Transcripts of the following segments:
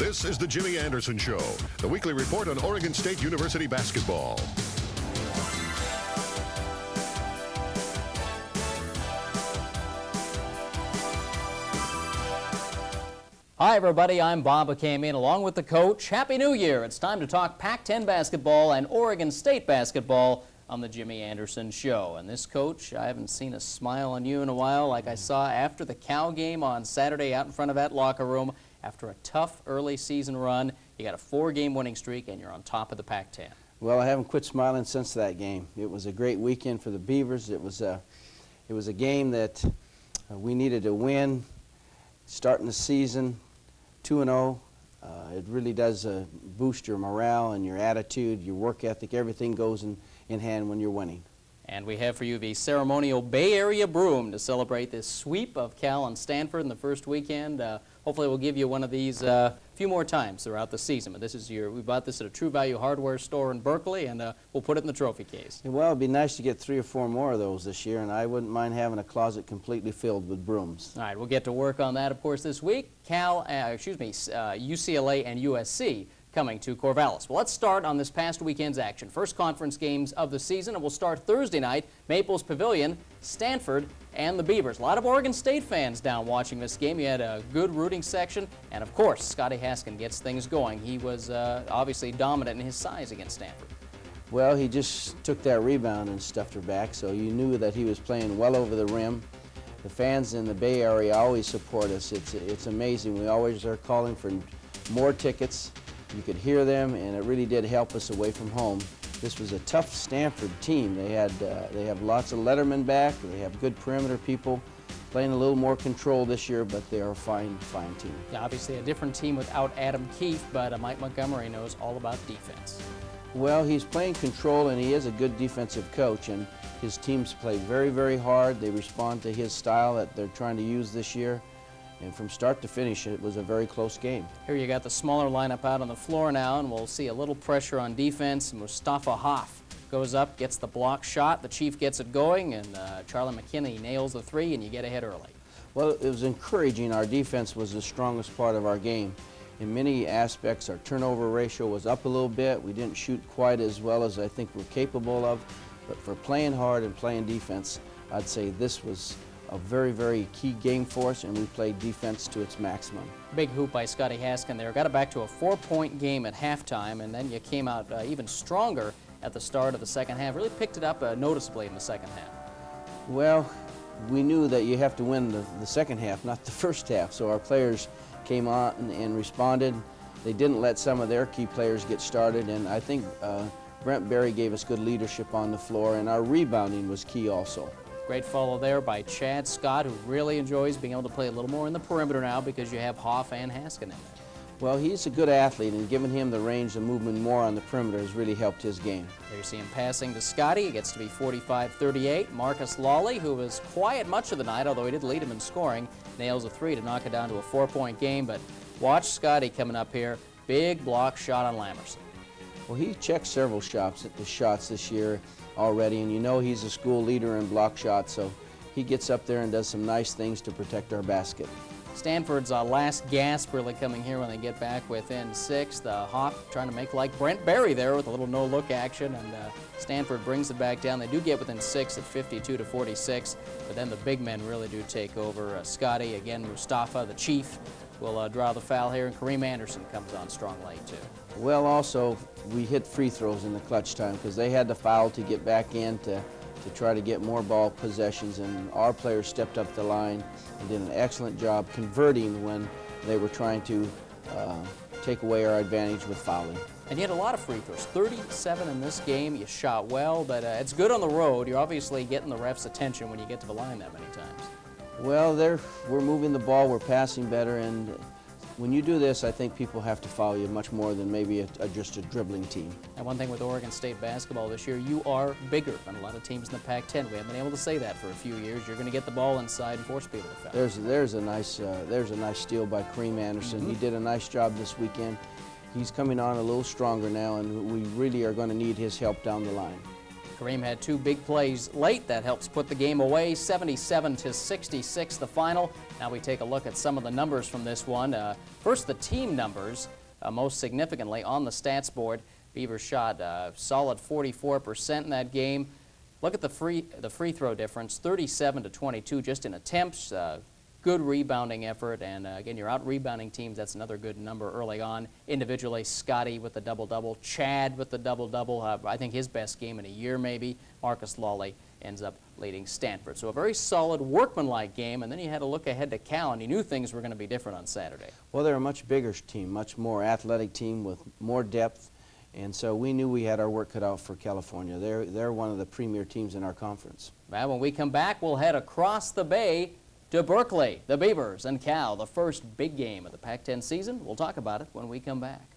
This is the Jimmy Anderson Show, the weekly report on Oregon State University basketball. Hi everybody, I'm Bob Acamian along with the coach. Happy New Year! It's time to talk Pac-10 basketball and Oregon State basketball on the Jimmy Anderson Show. And this coach, I haven't seen a smile on you in a while like I saw after the Cal game on Saturday out in front of that locker room. After a tough early season run, you got a 4-game winning streak and you're on top of the Pac-10. Well, I haven't quit smiling since that game. It was a great weekend for the Beavers. It was a game that we needed to win. Starting the season 2-0, it really does boost your morale and your attitude, your work ethic. Everything goes in hand when you're winning. And we have for you the ceremonial Bay Area Broom to celebrate this sweep of Cal and Stanford in the first weekend. Hopefully we'll give you one of these a few more times throughout the season. But this is we bought this at a True Value hardware store in Berkeley, and we'll put it in the trophy case. Well, it'd be nice to get 3 or 4 more of those this year, and I wouldn't mind having a closet completely filled with brooms. All right, we'll get to work on that, of course, this week. UCLA and USC coming to Corvallis. Well, let's start on this past weekend's action. First conference games of the season, and we'll start Thursday night, Maples Pavilion, Stanford and the Beavers. A lot of Oregon State fans down watching this game. You had a good rooting section, and of course, Scotty Haskin gets things going. He was obviously dominant in his size against Stanford. Well, he just took that rebound and stuffed her back, so you knew that he was playing well over the rim. The fans in the Bay Area always support us. It's amazing. We always are calling for more tickets. You could hear them, and it really did help us away from home. This was a tough Stanford team. They have lots of lettermen back. They have good perimeter people, playing a little more control this year, but they are a fine team. Yeah, obviously a different team without Adam Keefe, but Mike Montgomery knows all about defense. Well, he's playing control, and he is a good defensive coach, and his teams play very, very hard. They respond to his style that they're trying to use this year. And from start to finish, it was a very close game. Here you got the smaller lineup out on the floor now, and we'll see a little pressure on defense. Mustafa Hoff goes up, gets the block shot. The Chief gets it going, and Charlie McKinney nails the 3, and you get ahead early. Well, it was encouraging. Our defense was the strongest part of our game. In many aspects, our turnover ratio was up a little bit. We didn't shoot quite as well as I think we're capable of. But for playing hard and playing defense, I'd say this was a very, very key game for us, and we played defense to its maximum. Big hoop by Scotty Haskin there. Got it back to a 4-point game at halftime, and then you came out even stronger at the start of the second half. Really picked it up noticeably in the second half. Well, we knew that you have to win the second half, not the first half, so our players came on and responded. They didn't let some of their key players get started, and I think Brent Berry gave us good leadership on the floor, and our rebounding was key also. Great follow there by Chad Scott, who really enjoys being able to play a little more in the perimeter now because you have Hoff and Haskin in there. Well, he's a good athlete, and giving him the range of movement more on the perimeter has really helped his game. There you see him passing to Scotty. It gets to be 45-38. Marcus Lawley, who was quiet much of the night, although he did lead him in scoring, nails a 3 to knock it down to a 4-point game. But watch Scotty coming up here. Big block shot on Lamerson. Well, he checked several shots this year already, and you know he's a school leader in block shots, so he gets up there and does some nice things to protect our basket. Stanford's last gasp really coming here when they get back within 6. The Hoff trying to make like Brent Berry there with a little no-look action, and Stanford brings it back down. They do get within 6 at 52-46, but then the big men really do take over. Scotty, again, Mustafa, the Chief, will draw the foul here, and Kareem Anderson comes on strong late too. Well, also, we hit free throws in the clutch time because they had the foul to get back in to try to get more ball possessions, and our players stepped up the line and did an excellent job converting when they were trying to take away our advantage with fouling. And you had a lot of free throws, 37 in this game. You shot well, but it's good on the road. You're obviously getting the refs' attention when you get to the line that many times. Well, we're moving the ball, we're passing better, and when you do this, I think people have to foul you much more than maybe just a dribbling team. And one thing with Oregon State basketball this year, you are bigger than a lot of teams in the Pac-10. We haven't been able to say that for a few years. You're going to get the ball inside and force people to foul. There's a nice steal by Kareem Anderson. He did a nice job this weekend. He's coming on a little stronger now, and we really are going to need his help down the line. Kareem had two big plays late that helps put the game away. 77-66 the final. Now we take a look at some of the numbers from this one. First, the team numbers. Most significantly on the stats board, Beavers shot a solid 44% in that game. Look at the free throw difference, 37-22 just in attempts. Good rebounding effort, and again, you're out rebounding teams. That's another good number early on. Individually, Scotty with the double-double, Chad with the double-double. I think his best game in a year, maybe. Marcus Lawley ends up leading Stanford. So a very solid workmanlike game, and then you had to look ahead to Cal, and you knew things were going to be different on Saturday. Well, they're a much bigger team, much more athletic team with more depth, and so we knew we had our work cut out for California. They're one of the premier teams in our conference. Well, when we come back, we'll head across the bay to Berkeley, the Beavers and Cal, the first big game of the Pac-10 season. We'll talk about it when we come back.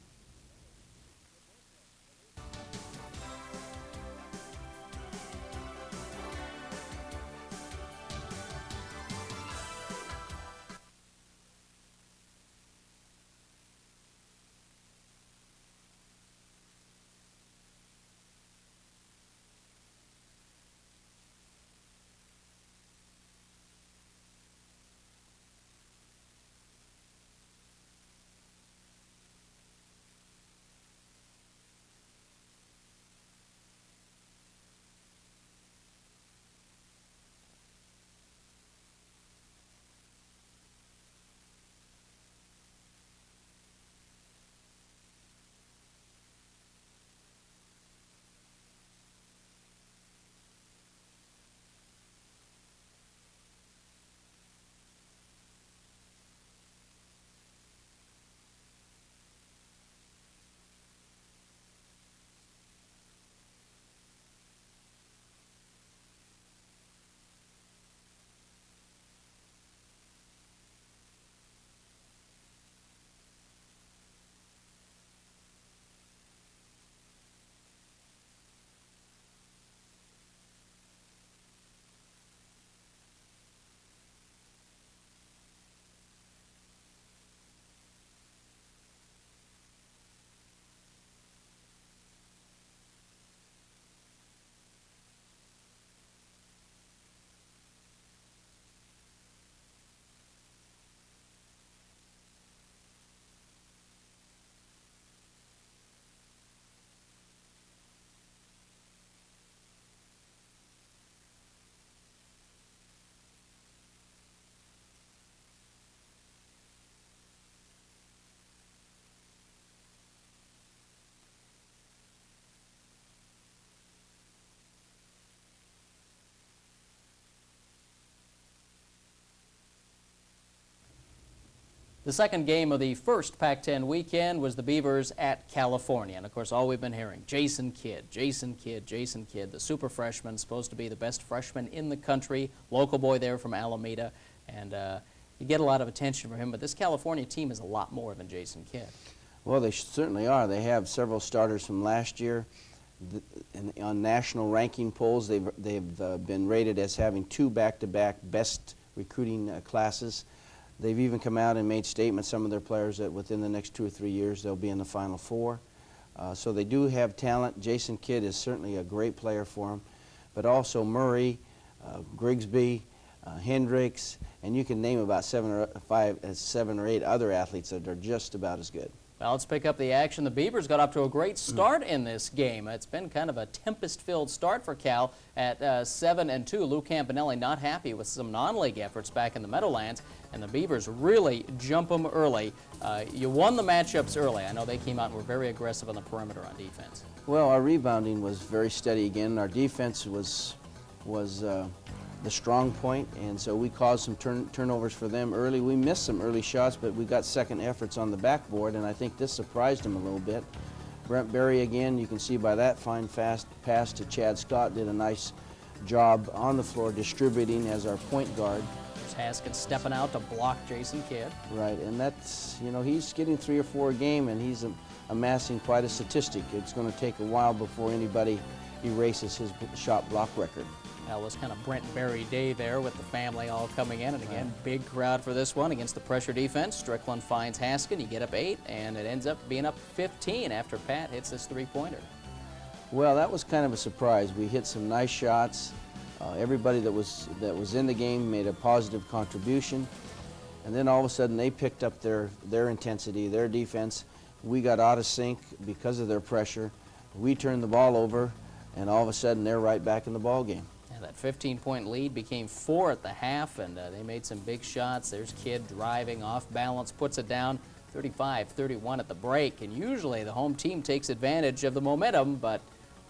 The second game of the first Pac-10 weekend was the Beavers at California. And, of course, all we've been hearing, Jason Kidd, Jason Kidd, Jason Kidd, the super freshman, supposed to be the best freshman in the country, local boy there from Alameda. And you get a lot of attention from him. But this California team is a lot more than Jason Kidd. Well, they certainly are. They have several starters from last year. On national ranking polls, they've been rated as having two back-to-back best recruiting classes. They've even come out and made statements, some of their players, that within the next 2 or 3 years they'll be in the Final Four. So they do have talent. Jason Kidd is certainly a great player for them. But also Murray, Grigsby, Hendricks, and you can name about 7 or 8 other athletes that are just about as good. Well, let's pick up the action. The Beavers got up to a great start in this game. It's been kind of a tempest-filled start for Cal at 7-2. Lou Campanelli not happy with some non-league efforts back in the Meadowlands, and the Beavers really jump them early. You won the matchups early. I know they came out and were very aggressive on the perimeter on defense. Well, our rebounding was very steady again. Our defense was the strong point, and so we caused some turnovers for them early. We missed some early shots, but we got second efforts on the backboard, and I think this surprised them a little bit. Brent Berry, again, you can see by that fine fast pass to Chad Scott, did a nice job on the floor distributing as our point guard. There's Haskins stepping out to block Jason Kidd. Right, and that's, you know, he's getting 3 or 4 a game, and he's amassing quite a statistic. It's going to take a while before anybody erases his shot block record. That was kind of Brent Berry Day there with the family all coming in. And again, big crowd for this one against the pressure defense. Strickland finds Haskins. You get up 8, and it ends up being up 15 after Pat hits this three-pointer. Well, that was kind of a surprise. We hit some nice shots. Everybody that was in the game made a positive contribution, and then all of a sudden they picked up their intensity, their defense. We got out of sync because of their pressure. We turned the ball over, and all of a sudden they're right back in the ball game. Yeah, that 15-point lead became 4 at the half, and they made some big shots. There's Kidd driving off balance, puts it down 35-31 at the break, and usually the home team takes advantage of the momentum, but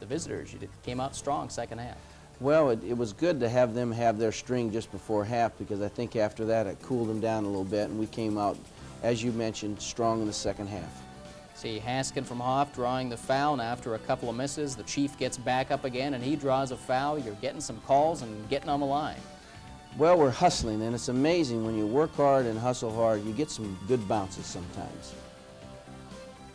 the visitors came out strong second half. Well, it was good to have them have their string just before half, because I think after that it cooled them down a little bit, and we came out, as you mentioned, strong in the second half. See Haskin from Hoff drawing the foul, and after a couple of misses, the Chief gets back up again, and he draws a foul. You're getting some calls and getting on the line. Well, we're hustling, and it's amazing when you work hard and hustle hard, you get some good bounces sometimes.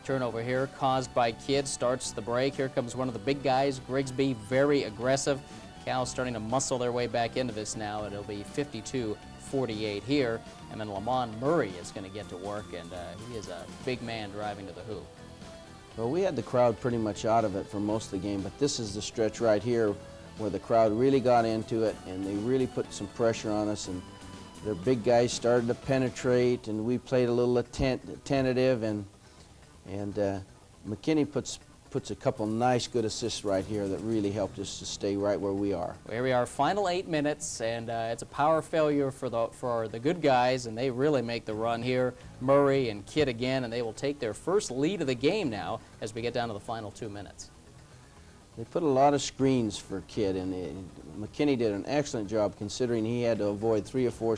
Turnover here caused by Kidd starts the break. Here comes one of the big guys, Grigsby, very aggressive. Cal's starting to muscle their way back into this now, and it'll be 52-48 here. And then Lamont Murray is going to get to work, and he is a big man driving to the hoop. Well, we had the crowd pretty much out of it for most of the game, but this is the stretch right here where the crowd really got into it, and they really put some pressure on us, and their big guys started to penetrate, and we played a little tentative, and McKinney puts a couple nice good assists right here that really helped us to stay right where we are. Well, here we are, final 8 minutes, and it's a power failure for the good guys, and they really make the run here. Murray and Kidd again, and they will take their first lead of the game now as we get down to the final 2 minutes. They put a lot of screens for Kidd, and McKinney did an excellent job considering he had to avoid 3 or 4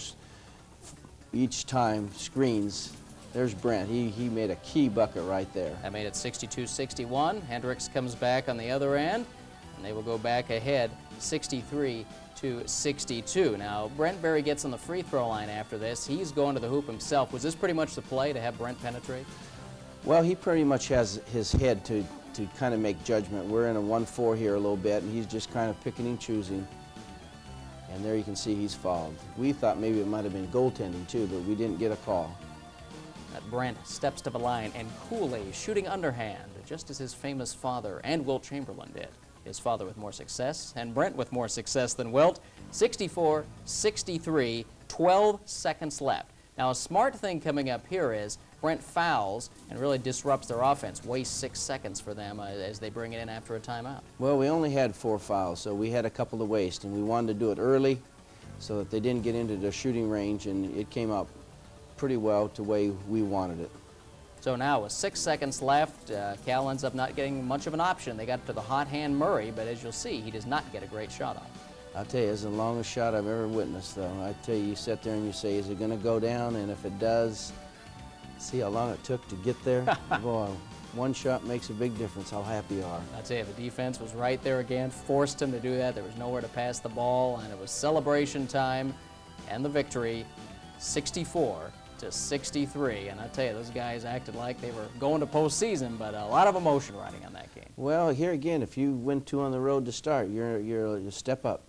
each time screens. There's Brent. He made a key bucket right there. That made it 62-61. Hendricks comes back on the other end, and they will go back ahead 63-62. Now, Brent Berry gets on the free throw line after this. He's going to the hoop himself. Was this pretty much the play to have Brent penetrate? Well, he pretty much has his head to kind of make judgment. We're in a 1-4 here a little bit, and he's just kind of picking and choosing. And there you can see he's fouled. We thought maybe it might have been goaltending too, but we didn't get a call. Brent steps to the line, and Cooley shooting underhand, just as his famous father and Wilt Chamberlain did. His father with more success, and Brent with more success than Wilt. 64-63, 12 seconds left. Now, a smart thing coming up here is Brent fouls and really disrupts their offense, wastes 6 seconds for them as they bring it in after a timeout. Well, we only had 4 fouls, so we had a couple to waste, and we wanted to do it early so that they didn't get into the shooting range, and it came out pretty well to the way we wanted it. So now with 6 seconds left, Cal ends up not getting much of an option. They got to the hot hand Murray, but as you'll see, he does not get a great shot on. I'll tell you, it's the longest shot I've ever witnessed, though. I tell you, you sit there and you say, is it going to go down? And if it does, see how long it took to get there? Boy, one shot makes a big difference how happy you are. I'll tell you, the defense was right there again, forced him to do that. There was nowhere to pass the ball, and it was celebration time and the victory, 64-63. And I tell you, those guys acted like they were going to postseason, but a lot of emotion riding on that game. Well, here again, if you win 2 on the road to start, you're a step up.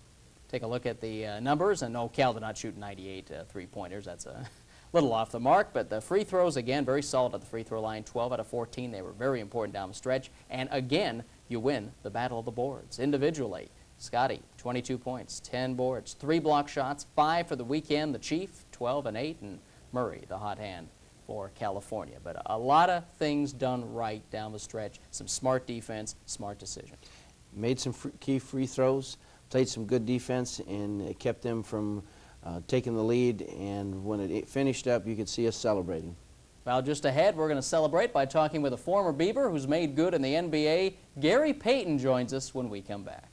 Take a look at the numbers, and no, Cal did not shoot 98 three-pointers. That's a little off the mark, but the free throws, again, very solid at the free throw line, 12 out of 14. They were very important down the stretch, and again, you win the battle of the boards individually. Scotty, 22 points, 10 boards, 3 block shots, 5 for the weekend. The Chief, 12 and 8, and Murray, the hot hand for California. But a lot of things done right down the stretch, some smart defense, smart decision. Made some key free throws, played some good defense, and it kept them from taking the lead, and when it finished up, you could see us celebrating. Well, just ahead, we're going to celebrate by talking with a former Beaver who's made good in the NBA. Gary Payton joins us when we come back.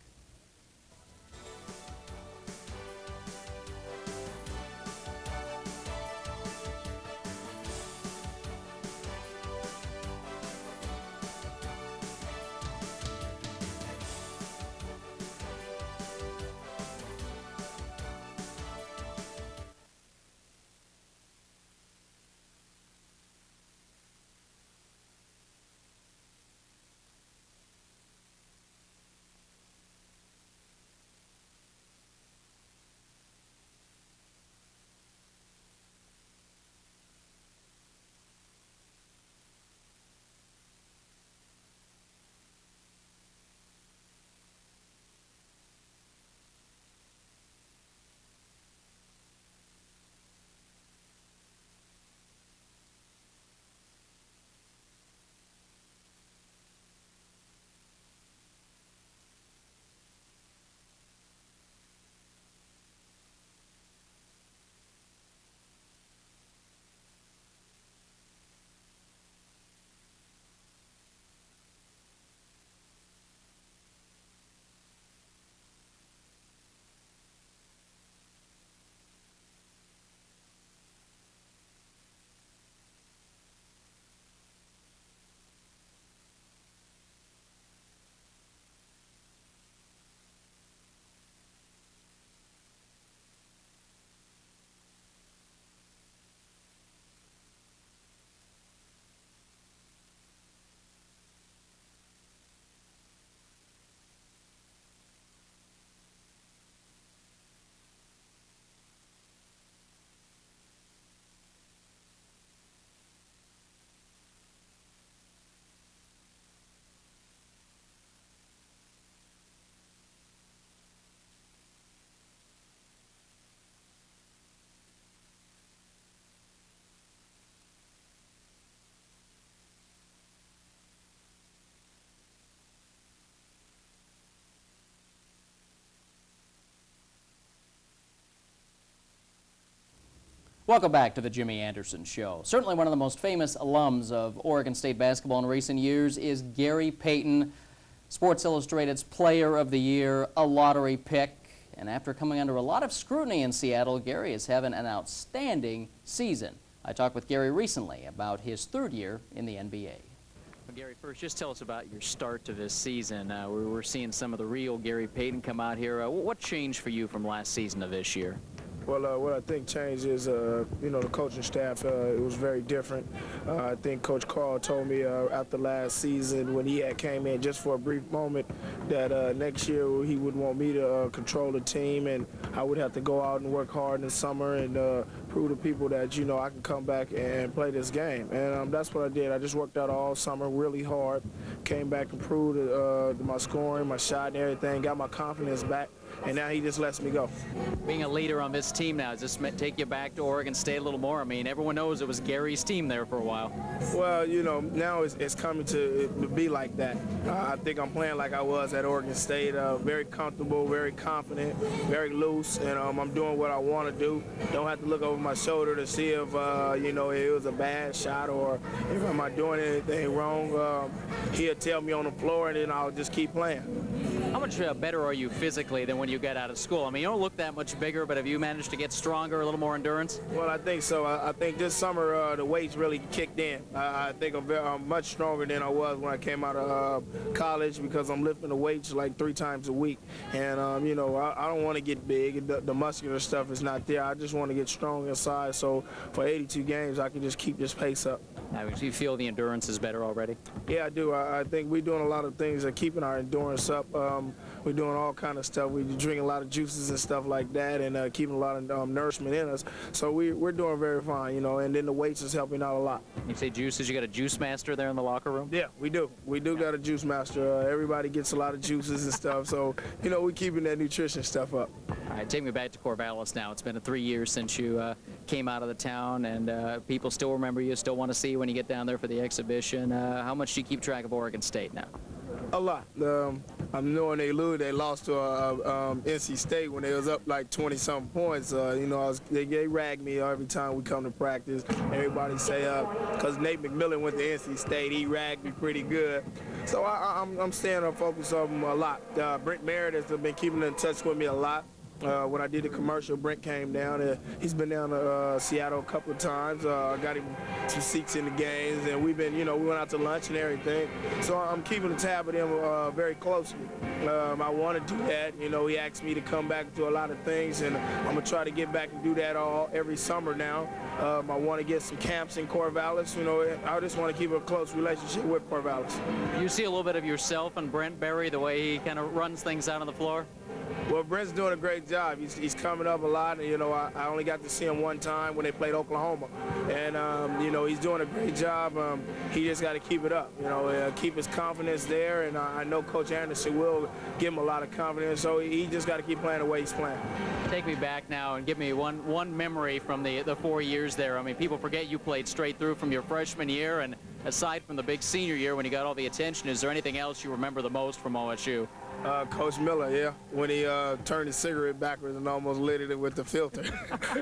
Welcome back to the Jimmy Anderson Show. Certainly one of the most famous alums of Oregon State basketball in recent years is Gary Payton, Sports Illustrated's Player of the Year, a lottery pick. And after coming under a lot of scrutiny in Seattle, Gary is having an outstanding season. I talked with Gary recently about his third year in the NBA. Well, Gary, first, just tell us about your start to this season. We're seeing some of the real Gary Payton come out here. What changed for you from last season to this year? Well, what I think changed is, the coaching staff. It was very different. I think Coach Carl told me after last season when he had came in just for a brief moment that next year he would want me to control the team, and I would have to go out and work hard in the summer and prove to people that, I can come back and play this game. And that's what I did. I just worked out all summer really hard, came back, improved my scoring, my shot and everything, got my confidence back. And now he just lets me go. Being a leader on this team now, does this take you back to Oregon State a little more? I mean, everyone knows it was Gary's team there for a while. Well, now it's coming to be like that. I think I'm playing like I was at Oregon State, very comfortable, very confident, very loose, and I'm doing what I want to do. Don't have to look over my shoulder to see if, it was a bad shot or if I'm not doing anything wrong. He'll tell me on the floor, and then I'll just keep playing. How much better are you physically than when you get out of school? I mean, you don't look that much bigger, but have you managed to get stronger, a little more endurance? Well, I think so. I think this summer the weights really kicked in. I think I'm much stronger than I was when I came out of college because I'm lifting the weights like 3 times a week. And, I don't want to get big. The muscular stuff is not there. I just want to get strong inside. So for 82 games, I can just keep this pace up. Now, do you feel the endurance is better already? Yeah, I do. I think we're doing a lot of things that keeping our endurance up. We're doing all kind of stuff. We're drinking a lot of juices and stuff like that, and keeping a lot of nourishment in us. So we're doing very fine, and then the weights is helping out a lot. You say juices, you got a juice master there in the locker room? Yeah, we do. We do got a juice master. Everybody gets a lot of juices and stuff. So, we're keeping that nutrition stuff up. All right, take me back to Corvallis now. It's been 3 years since you came out of the town, and people still remember you, still want to see you when you get down there for the exhibition. How much do you keep track of Oregon State now? A lot. I'm knowing they lost to NC State when they was up like 20-something points. They rag me every time we come to practice. Everybody say, because Nate McMillan went to NC State, he ragged me pretty good. So I'm staying on focus of them a lot. Brent Meredith has been keeping in touch with me a lot. When I did the commercial, Brent came down. He's been down to Seattle a couple of times. I got him some seats in the games, and we went out to lunch and everything. So I'm keeping a tab of him very closely. I want to do that. He asked me to come back to a lot of things, and I'm going to try to get back and do that every summer now. I want to get some camps in Corvallis. I just want to keep a close relationship with Corvallis. You see a little bit of yourself in Brent Berry, the way he kind of runs things out on the floor? Well, Brent's doing a great job. He's coming up a lot. I only got to see him one time when they played Oklahoma. And, he's doing a great job. He just got to keep it up, keep his confidence there. And I know Coach Anderson will give him a lot of confidence. So he just got to keep playing the way he's playing. Take me back now and give me one memory from the 4 years there. I mean, people forget you played straight through from your freshman year. And aside from the big senior year when you got all the attention, is there anything else you remember the most from OSU? Coach Miller, yeah, when he turned his cigarette backwards and almost lit it with the filter.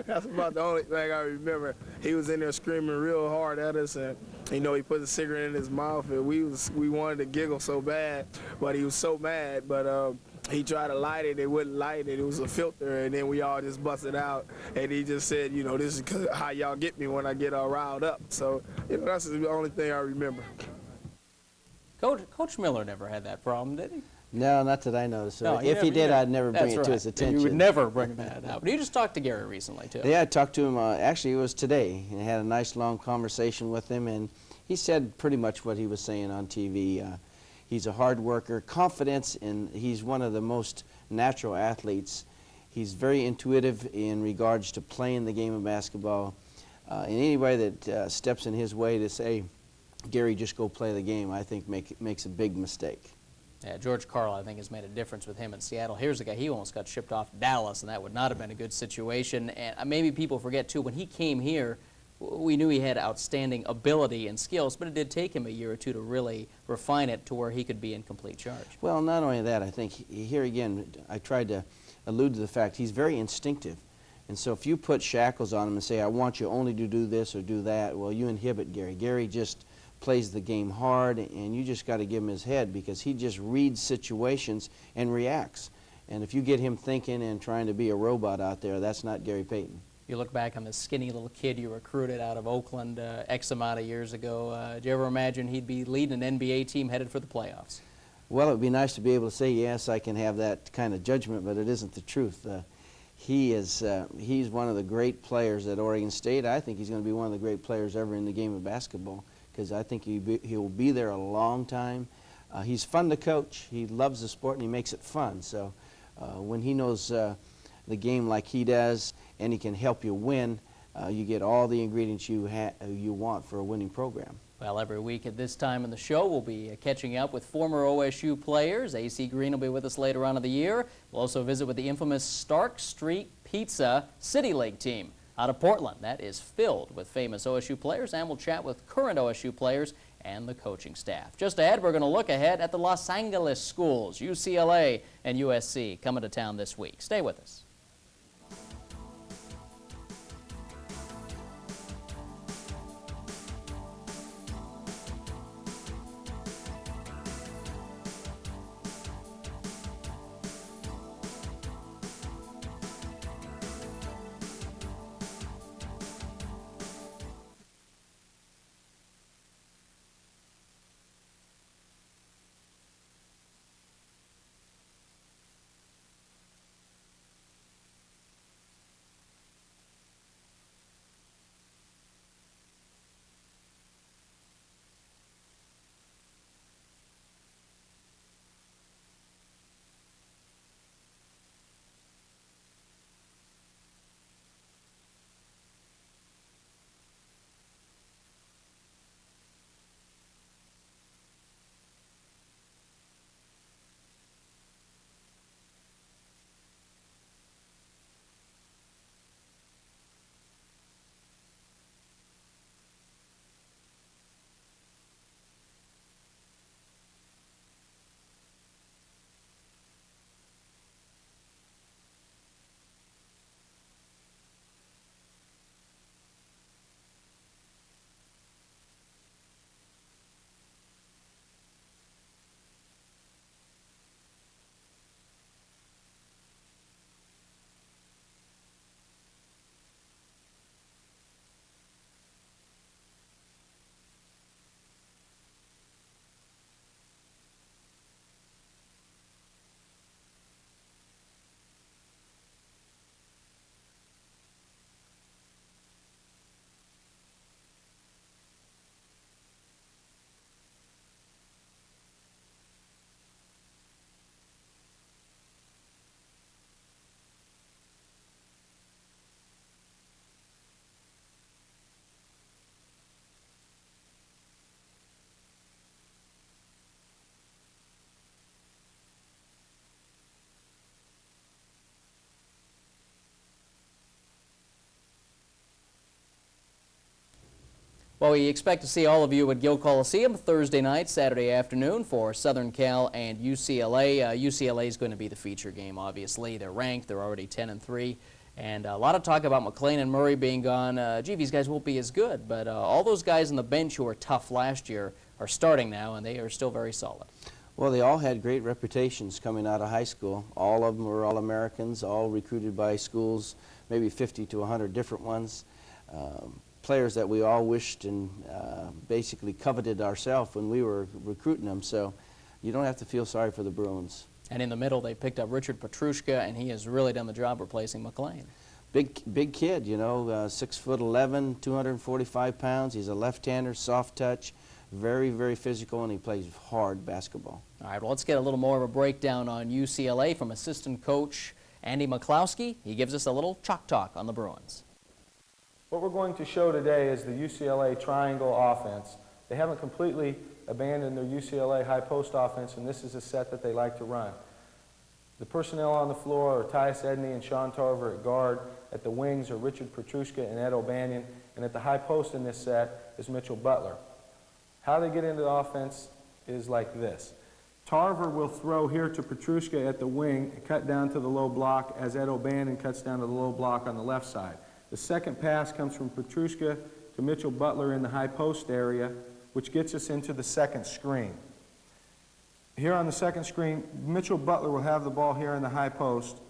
That's about the only thing I remember. He was in there screaming real hard at us, and he put the cigarette in his mouth, and we wanted to giggle so bad, but he was so mad. But he tried to light it, it wouldn't light it. It was a filter, and then we all just busted out, and he just said, this is how y'all get me when I get all riled up. So that's the only thing I remember. Coach Miller never had that problem, did he? No, not that I noticed. No, if he did, I'd never bring it to his attention. You would never bring that up. But you just talked to Gary recently, too. Yeah, I talked to him, actually it was today, and I had a nice long conversation with him, and he said pretty much what he was saying on TV. He's a hard worker, confidence, and he's one of the most natural athletes. He's very intuitive in regards to playing the game of basketball. And anybody that steps in his way to say, Gary, just go play the game, I think makes a big mistake. Yeah, George Karl, I think, has made a difference with him in Seattle. Here's a guy, he almost got shipped off to Dallas, and that would not have been a good situation. And maybe people forget, too, when he came here, we knew he had outstanding ability and skills, but it did take him a year or two to really refine it to where he could be in complete charge. Well, not only that, I think here again, I tried to allude to the fact he's very instinctive. And so if you put shackles on him and say, I want you only to do this or do that, well, you inhibit Gary. Gary just plays the game hard, and you just got to give him his head, because he just reads situations and reacts. And if you get him thinking and trying to be a robot out there, that's not Gary Payton. You look back on this skinny little kid you recruited out of Oakland X amount of years ago. Did you ever imagine he'd be leading an NBA team headed for the playoffs? Well, it would be nice to be able to say, yes, I can have that kind of judgment, but it isn't the truth. He's one of the great players at Oregon State. I think he's going to be one of the great players ever in the game of basketball, because I think he'll be there a long time. He's fun to coach. He loves the sport, and he makes it fun. So when he knows the game like he does, and he can help you win, you get all the ingredients you want for a winning program. Well, every week at this time in the show, we'll be catching up with former OSU players. AC Green will be with us later on in the year. We'll also visit with the infamous Stark Street Pizza City League team out of Portland. That is filled with famous OSU players, and we'll chat with current OSU players and the coaching staff. Just ahead, we're going to look ahead at the Los Angeles schools, UCLA and USC, coming to town this week. Stay with us. Well, we expect to see all of you at Gill Coliseum Thursday night, Saturday afternoon for Southern Cal and UCLA. UCLA is going to be the feature game, obviously. They're ranked. They're already 10-3. And a lot of talk about McClain and Murray being gone. Gee, these guys won't be as good. But all those guys on the bench who were tough last year are starting now, and they are still very solid. Well, they all had great reputations coming out of high school. All of them were All-Americans, all recruited by schools, maybe 50 to 100 different ones. Players that we all wished and basically coveted ourselves when we were recruiting them. So you don't have to feel sorry for the Bruins. And in the middle, they picked up Richard Petrushka, and he has really done the job replacing McClain. Big kid, you know, 6'11", 245 pounds. He's a left-hander, soft touch, very, very physical, and he plays hard basketball. All right, well, let's get a little more of a breakdown on UCLA from assistant coach Andy McCloskey. He gives us a little chalk talk on the Bruins. What we're going to show today is the UCLA triangle offense. They haven't completely abandoned their UCLA high post offense, and this is a set that they like to run. The personnel on the floor are Tyus Edney and Sean Tarver at guard. At the wings are Richard Petrushka and Ed O'Banion, and at the high post in this set is Mitchell Butler. How they get into the offense is like this. Tarver will throw here to Petrushka at the wing and cut down to the low block as Ed O'Bannon cuts down to the low block on the left side. The second pass comes from Petrushka to Mitchell Butler in the high post area, which gets us into the second screen. Here on the second screen, Mitchell Butler will have the ball here in the high post.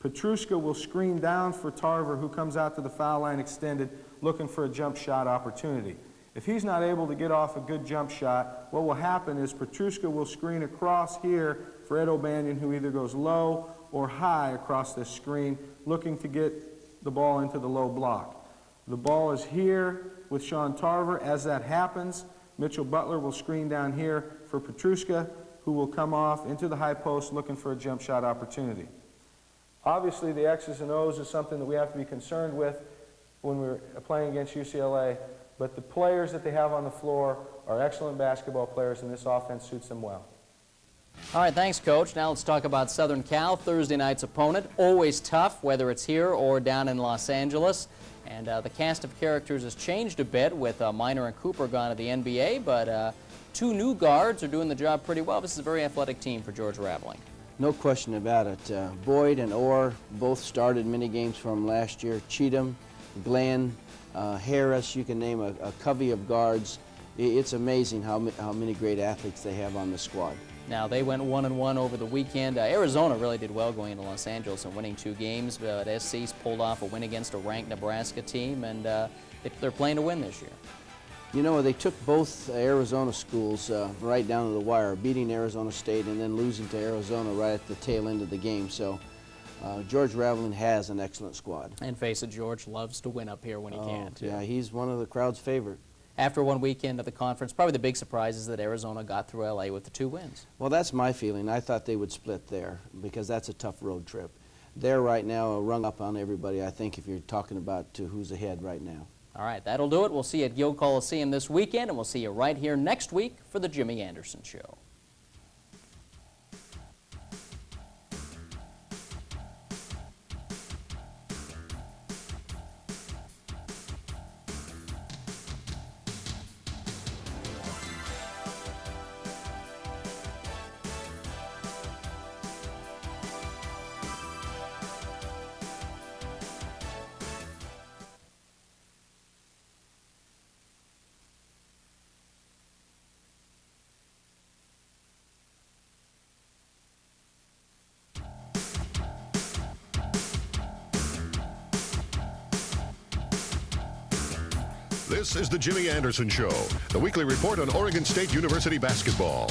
Petrushka will screen down for Tarver, who comes out to the foul line extended, looking for a jump shot opportunity. If he's not able to get off a good jump shot, what will happen is Petrushka will screen across here for Ed O'Bannon, who either goes low or high across this screen, looking to get the ball into the low block. The ball is here with Sean Tarver. As that happens, Mitchell Butler will screen down here for Petrushka, who will come off into the high post looking for a jump shot opportunity. Obviously, the X's and O's is something that we have to be concerned with when we're playing against UCLA. But the players that they have on the floor are excellent basketball players, and this offense suits them well. All right, thanks, Coach. Now let's talk about Southern Cal, Thursday night's opponent. Always tough, whether it's here or down in Los Angeles. And the cast of characters has changed a bit with Minor and Cooper gone to the NBA, but two new guards are doing the job pretty well. This is a very athletic team for George Raveling. No question about it. Boyd and Orr both started many games for him last year. Cheatham, Glenn, Harris, you can name a covey of guards. It's amazing how many great athletes they have on the squad. Now, they went 1-1 over the weekend. Arizona really did well going into Los Angeles and winning 2 games, but SC's pulled off a win against a ranked Nebraska team, and they're playing to win this year. You know, they took both Arizona schools right down to the wire, beating Arizona State and then losing to Arizona right at the tail end of the game. So George Raveling has an excellent squad. And face it, George loves to win up here when he can, too. Yeah, he's one of the crowd's favorite. After one weekend of the conference, probably the big surprise is that Arizona got through LA with the 2 wins. Well, that's my feeling. I thought they would split there because that's a tough road trip. They're right now rung up on everybody, I think, if you're talking about who's ahead right now. All right, that'll do it. We'll see you at Gill Coliseum this weekend, and we'll see you right here next week for the Jimmy Anderson Show. This is the Jimmy Anderson Show, the weekly report on Oregon State University basketball.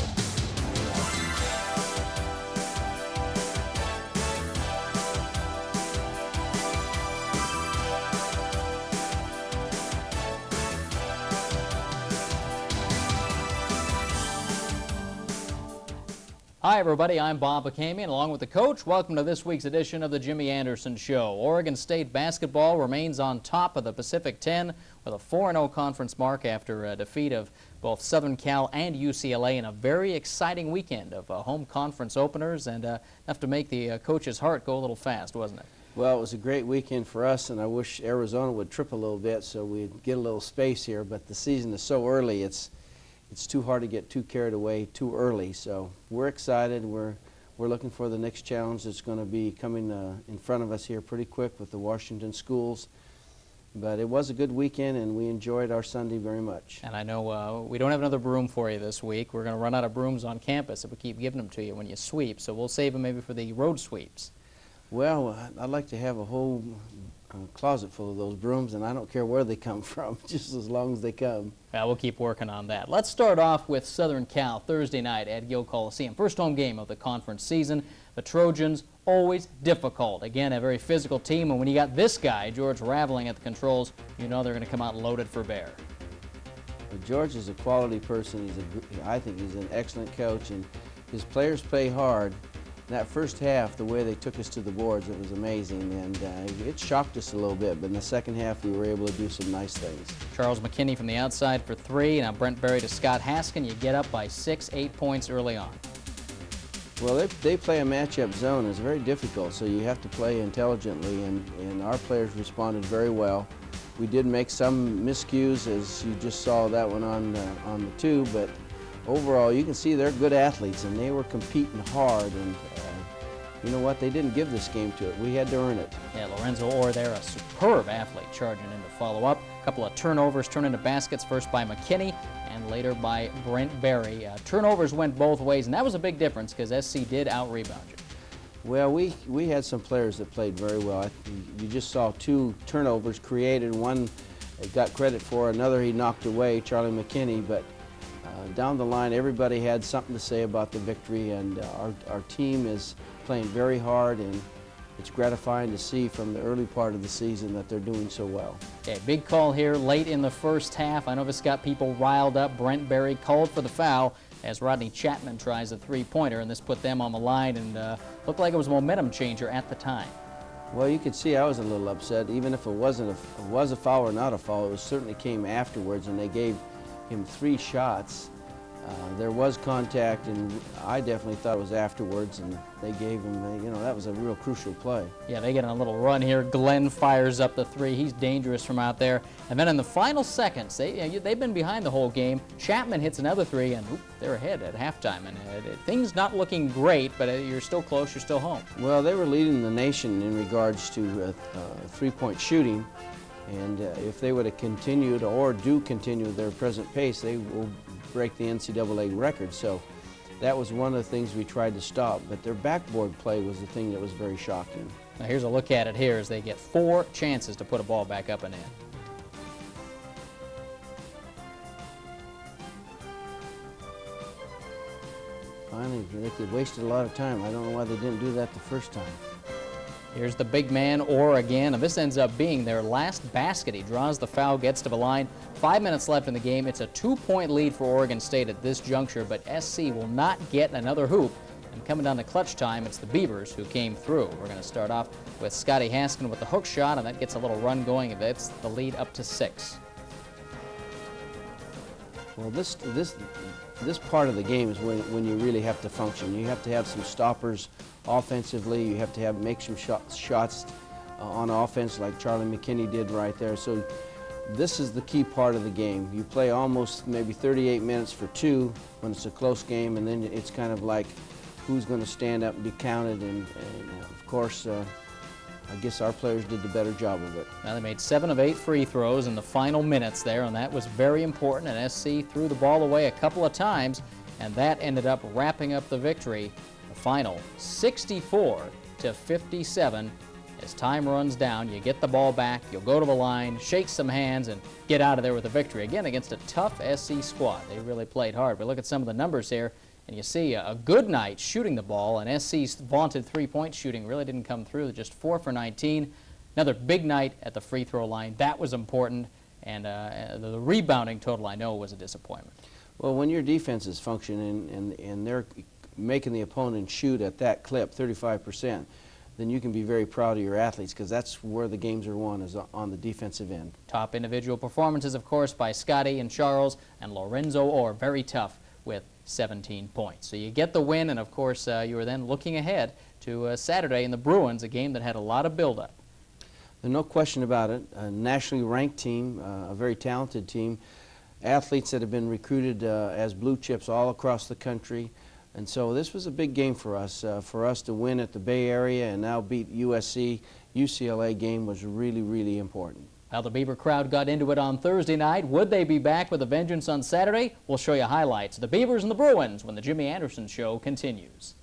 Hi, everybody. I'm Bob Akamian, along with the coach. Welcome to this week's edition of the Jimmy Anderson Show. Oregon State basketball remains on top of the Pacific 10 with a 4-0 conference mark after a defeat of both Southern Cal and UCLA in a very exciting weekend of home conference openers, and enough to make the coach's heart go a little fast, wasn't it? Well, it was a great weekend for us, and I wish Arizona would trip a little bit so we'd get a little space here, but the season is so early, it's too hard to get too carried away too early. So we're excited. We're looking for the next challenge that's going to be coming in front of us here pretty quick with the Washington schools. But it was a good weekend, and we enjoyed our Sunday very much. And I know we don't have another broom for you this week. We're going to run out of brooms on campus if we keep giving them to you when you sweep. So we'll save them maybe for the road sweeps. Well, I'd like to have a whole closet full of those brooms, and I don't care where they come from, just as long as they come. Well, we'll keep working on that. Let's start off with Southern Cal Thursday night at Gill Coliseum. First home game of the conference season. The Trojans, always difficult. Again, a very physical team, and when you got this guy, George Raveling, at the controls, you know they're going to come out loaded for bear. Well, George is a quality person. I think he's an excellent coach, and his players play hard. That first half, the way they took us to the boards, it was amazing, and it shocked us a little bit, but in the second half we were able to do some nice things. Charles McKinney from the outside for 3. Now Brent Berry to Scott Haskin. You get up by 6-8 points early on. Well, they play a matchup zone. It's very difficult, so you have to play intelligently, and our players responded very well. We did make some miscues, as you just saw that one on the 2, but overall, you can see they're good athletes, and they were competing hard. And you know what? They didn't give this game to it. We had to earn it. Yeah, Lorenzo Orr there, a superb athlete, charging in to follow up. A couple of turnovers turned into baskets, first by McKinney and later by Brent Berry. Turnovers went both ways, and that was a big difference because SC did out-rebound you. Well, we had some players that played very well. You just saw 2 turnovers created. One got credit for, another he knocked away, Charlie McKinney. But down the line, everybody had something to say about the victory, and our team is playing very hard, and it's gratifying to see from the early part of the season that they're doing so well. Okay, big call here late in the first half. I know this got people riled up. Brent Berry called for the foul as Rodney Chapman tries a three-pointer, and this put them on the line and looked like it was a momentum changer at the time. Well, you could see I was a little upset. Even if it was a foul or not a foul, it certainly came afterwards, and they gave him 3 shots. There was contact, and I definitely thought it was afterwards, and they gave him, you know, that was a real crucial play. Yeah, they get on a little run here. Glenn fires up the 3. He's dangerous from out there. And then in the final seconds, they've been behind the whole game. Chapman hits another 3, and they're ahead at halftime. And things not looking great, but you're still close, you're still home. Well, they were leading the nation in regards to three-point shooting, and if they would have continued or do continue their present pace, they will break the NCAA record. So that was one of the things we tried to stop, but their backboard play was the thing that was very shocking. Now here's a look at it here as they get 4 chances to put a ball back up and in. Finally, they wasted a lot of time. I don't know why they didn't do that the first time. Here's the big man, Orr again, and this ends up being their last basket. He draws the foul, gets to the line. 5 minutes left in the game. It's a 2-point lead for Oregon State at this juncture, but SC will not get another hoop. And coming down to clutch time, it's the Beavers who came through. We're going to start off with Scotty Haskin with the hook shot, and that gets a little run going, and that's the lead up to 6. Well, this part of the game is when you really have to function. You have to have some stoppers offensively. You have to make some shots on offense like Charlie McKinney did right there. So this is the key part of the game. You play almost maybe 38 minutes for 2 when it's a close game, and then it's kind of like who's going to stand up and be counted. And of course, I guess our players did the better job of it. Now they made 7 of 8 free throws in the final minutes there, and that was very important. And SC threw the ball away a couple of times, and that ended up wrapping up the victory. The final 64-57. As time runs down, you get the ball back, you'll go to the line, shake some hands, and get out of there with a victory. Again, against a tough SC squad. They really played hard. But look at some of the numbers here, and you see a good night shooting the ball, and SC's vaunted three-point shooting really didn't come through. Just 4 for 19. Another big night at the free throw line. That was important, and the rebounding total, I know, was a disappointment. Well, when your defense is functioning and they're making the opponent shoot at that clip, 35%, then you can be very proud of your athletes, because that's where the games are won, is on the defensive end. Top individual performances, of course, by Scotty and Charles, and Lorenzo Orr, very tough with 17 points. So you get the win, and of course you were then looking ahead to Saturday in the Bruins, a game that had a lot of buildup. There's no question about it. A nationally ranked team, a very talented team, athletes that have been recruited as blue chips all across the country. And so this was a big game for us to win at the Bay Area and now beat USC. UCLA game was really, really important. How the Beaver crowd got into it on Thursday night. Would they be back with a vengeance on Saturday? We'll show you highlights. The Beavers and the Bruins when the Jimmy Anderson Show continues.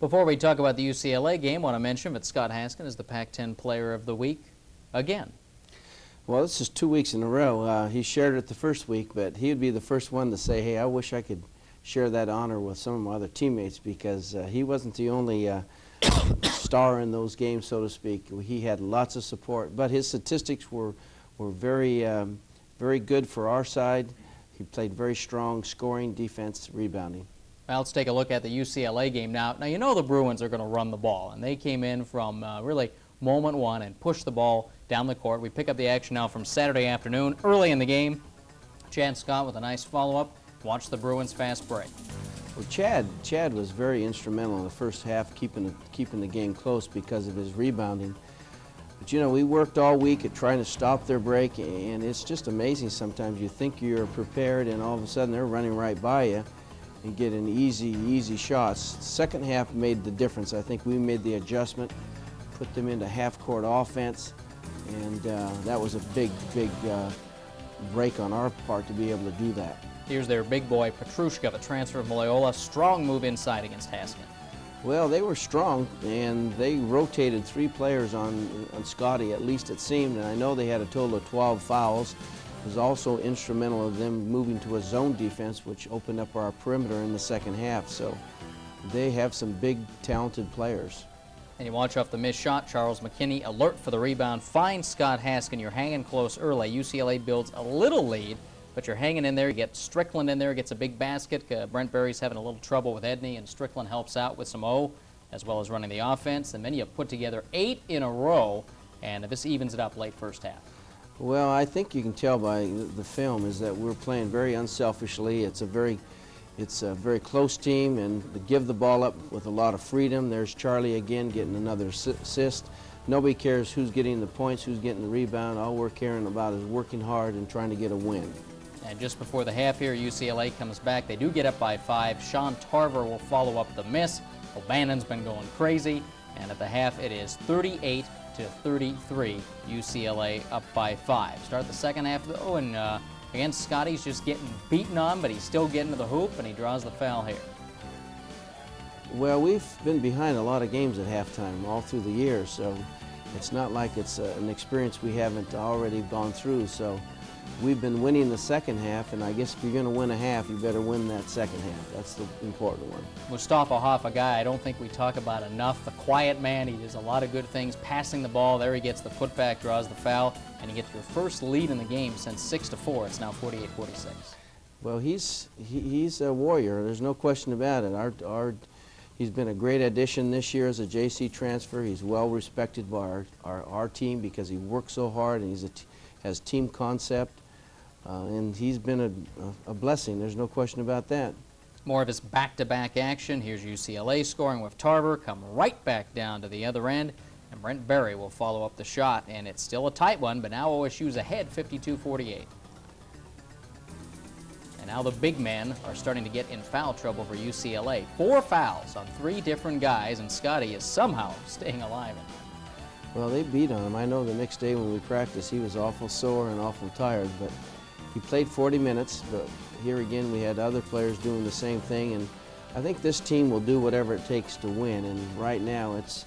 Before we talk about the UCLA game, I want to mention that Scott Haskin is the Pac-10 Player of the Week again. Well, this is 2 weeks in a row. He shared it the first week, but he would be the first one to say, hey, I wish I could share that honor with some of my other teammates, because he wasn't the only star in those games, so to speak. He had lots of support, but his statistics were very, very good for our side. He played very strong scoring, defense, rebounding. Well, let's take a look at the UCLA game now. Now, you know the Bruins are going to run the ball, and they came in from really moment one and pushed the ball down the court. We pick up the action now from Saturday afternoon, early in the game. Chad Scott with a nice follow-up. Watch the Bruins fast break. Well, Chad was very instrumental in the first half, keeping the game close because of his rebounding. But you know, we worked all week at trying to stop their break, and it's just amazing sometimes. You think you're prepared, and all of a sudden they're running right by you and getting easy shots. Second half made the difference. I think we made the adjustment, put them into half-court offense, and that was a big break on our part to be able to do that. Here's their big boy, Petrushka, the transfer of Loyola. Strong move inside against Haskin. Well, they were strong, and they rotated 3 players on Scotty, at least it seemed, and I know they had a total of 12 fouls. It was also instrumental of them moving to a zone defense, which opened up our perimeter in the second half. So they have some big, talented players. And you watch off the missed shot. Charles McKinney alert for the rebound. Finds Scott Haskin. You're hanging close early. UCLA builds a little lead, but you're hanging in there. You get Strickland in there, gets a big basket. Brent Berry's having a little trouble with Edney, and Strickland helps out with some O, as well as running the offense. And then you put together 8 in a row, and this evens it up late first half. Well, I think you can tell by the film is that we're playing very unselfishly. It's a very close team, and to give the ball up with a lot of freedom. There's Charlie again getting another assist. Nobody cares who's getting the points, who's getting the rebound. All we're caring about is working hard and trying to get a win. And just before the half here, UCLA comes back. They do get up by 5. Sean Tarver will follow up the miss. O'Bannon's been going crazy. And at the half, it is 38-33. UCLA up by 5. Start the second half, though, and again, Scotty's just getting beaten on, but he's still getting to the hoop, and he draws the foul here. Well, we've been behind a lot of games at halftime all through the year, so it's not like it's an experience we haven't already gone through. So we've been winning the second half, and I guess if you're going to win a half, you better win that second half. That's the important one. Mustafa Hoff, a guy I don't think we talk about enough. The quiet man, he does a lot of good things, passing the ball. There he gets the putback, draws the foul, and you get your first lead in the game since 6-4. It's now 48-46. Well, he's a warrior. There's no question about it. He's been a great addition this year as a JC transfer. He's well respected by our team because he works so hard, and has team concept, and he's been a blessing. There's no question about that. More of his back-to-back action. Here's UCLA scoring with Tarver. Come right back down to the other end, and Brent Berry will follow up the shot, and it's still a tight one, but now OSU's ahead 52-48. And now the big men are starting to get in foul trouble for UCLA. 4 fouls on 3 different guys, and Scotty is somehow staying alive. Well, they beat on him. I know the next day when we practiced, he was awful sore and awful tired, but he played 40 minutes. But here again, we had other players doing the same thing, and I think this team will do whatever it takes to win. And right now, it's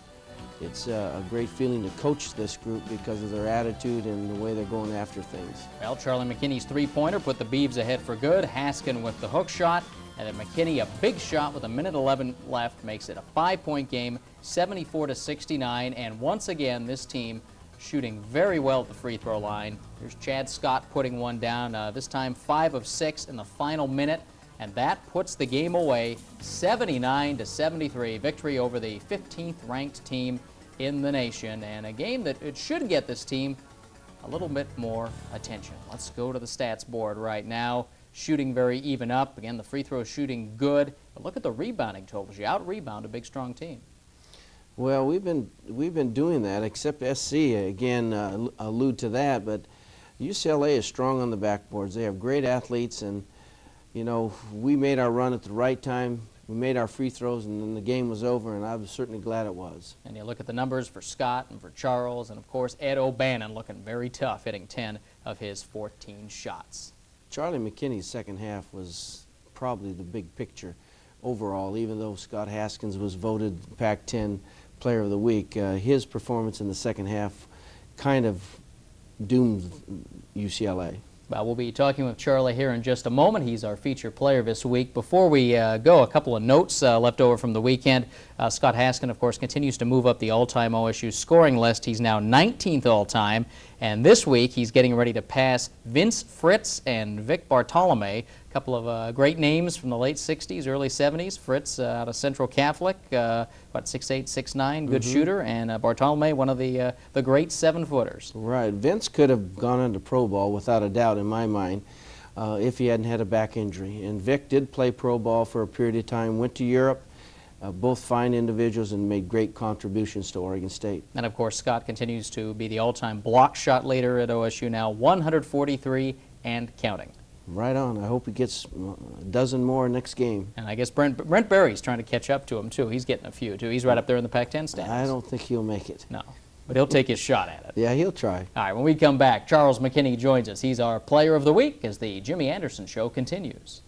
a great feeling to coach this group because of their attitude and the way they're going after things. Well, Charlie McKinney's three-pointer put the Beavs ahead for good. Haskin with the hook shot, and then McKinney, a big shot with 1:11 left, makes it a 5-point game, 74-69. And once again, this team shooting very well at the free throw line. Here's Chad Scott putting one down, this time 5 of 6 in the final minute, and that puts the game away 79-73. Victory over the 15th ranked team in the nation, and a game that it should get this team a little bit more attention. Let's go to the stats board right now. Shooting very even up. Again, the free throw shooting good, but look at the rebounding totals. You out-rebound a big, strong team. Well, we've been doing that, except SC again allude to that. But UCLA is strong on the backboards. They have great athletes, and you know, we made our run at the right time. We made our free throws, and then the game was over, and I was certainly glad it was. And you look at the numbers for Scott and for Charles, and of course Ed O'Bannon looking very tough, hitting 10 of his 14 shots. Charlie McKinney's second half was probably the big picture. overall, even though Scott Haskins was voted Pac-10 Player of the Week. His performance in the second half kind of doomed UCLA. We'll be talking with Charlie here in just a moment. He's our featured player this week. Before we go, a couple of notes left over from the weekend. Scott Haskins, of course, continues to move up the all-time OSU scoring list. He's now 19th all-time. And this week, he's getting ready to pass Vince Fritz and Vic Bartolome, a couple of great names from the late 60s, early 70s. Fritz out of Central Catholic, what, 6'8", 6'9", good shooter, and Bartolome, one of the great 7-footers. Right. Vince could have gone into pro ball without a doubt in my mind if he hadn't had a back injury. And Vic did play pro ball for a period of time, went to Europe. Both fine individuals and made great contributions to Oregon State. And of course, Scott continues to be the all-time block shot leader at OSU now, 143 and counting. Right on. I hope he gets a dozen more next game. And I guess Brent Berry's trying to catch up to him, too. He's getting a few, too. He's right up there in the Pac-10 standings. I don't think he'll make it. No, but he'll take his shot at it. Yeah, he'll try. All right, when we come back, Charles McKinney joins us. He's our Player of the Week as the Jimmy Anderson Show continues.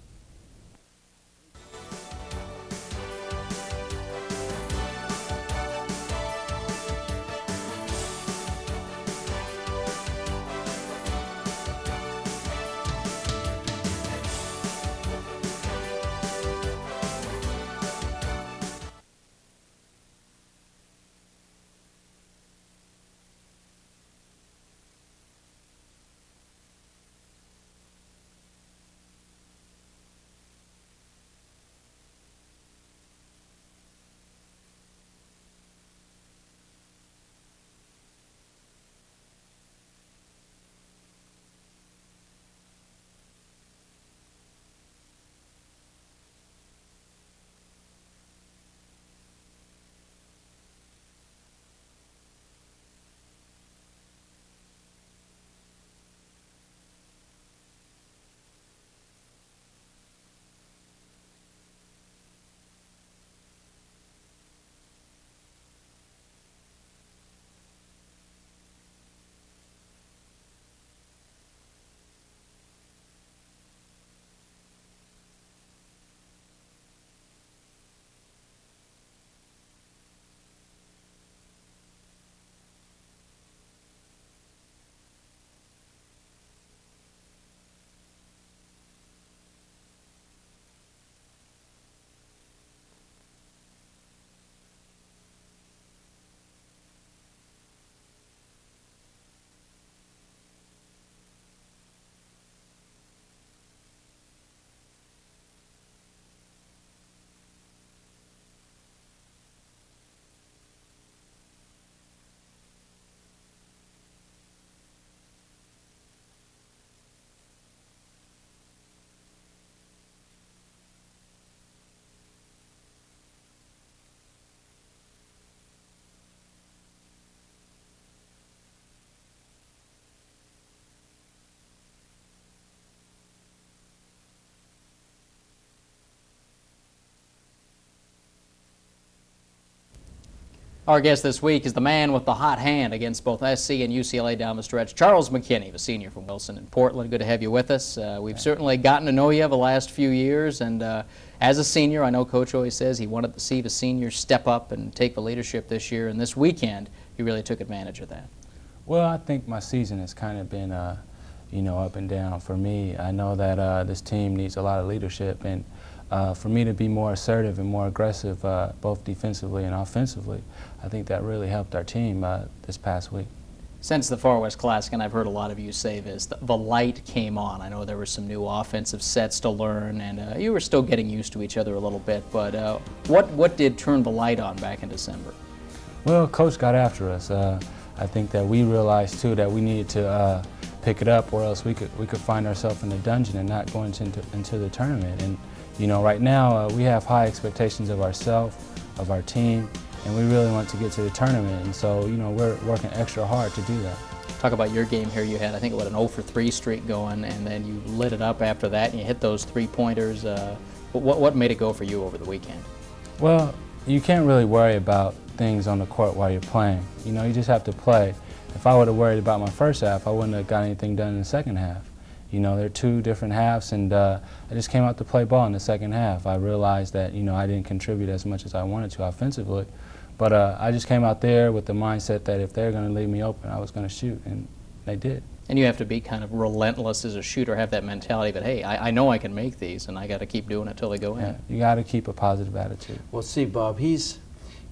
Our guest this week is the man with the hot hand against both SC and UCLA down the stretch, Charles McKinney, the senior from Wilson in Portland. Good to have you with us. We've certainly gotten to know you the last few years, and as a senior, I know Coach always says he wanted to see the seniors step up and take the leadership this year, and this weekend, you really took advantage of that. Well, I think my season has kind of been, you know, up and down for me. I know that this team needs a lot of leadership, and for me to be more assertive and more aggressive, both defensively and offensively, I think that really helped our team this past week. Since the Far West Classic, and I've heard a lot of you say this, the light came on. I know there were some new offensive sets to learn, and you were still getting used to each other a little bit, but what did turn the light on back in December? Well, Coach got after us. I think that we realized, too, that we needed to pick it up, or else we could find ourselves in the dungeon and not going into the tournament. And you know, right now we have high expectations of ourselves, of our team, and we really want to get to the tournament. And so, you know, we're working extra hard to do that. Talk about your game here. You had, I think, an 0-for-3 streak going, and then you lit it up after that, and you hit those three-pointers. What made it go for you over the weekend? Well, you can't really worry about things on the court while you're playing. You know, you just have to play. If I would have worried about my first half, I wouldn't have got anything done in the second half. You know, they're two different halves, and I just came out to play ball in the second half. I realized that, you know, I didn't contribute as much as I wanted to offensively, but I just came out there with the mindset that if they're going to leave me open, I was going to shoot, and they did. And you have to be kind of relentless as a shooter, have that mentality that, hey, I know I can make these, and I got to keep doing it till they go in. Yeah, you got to keep a positive attitude. Well, see, Bob, he's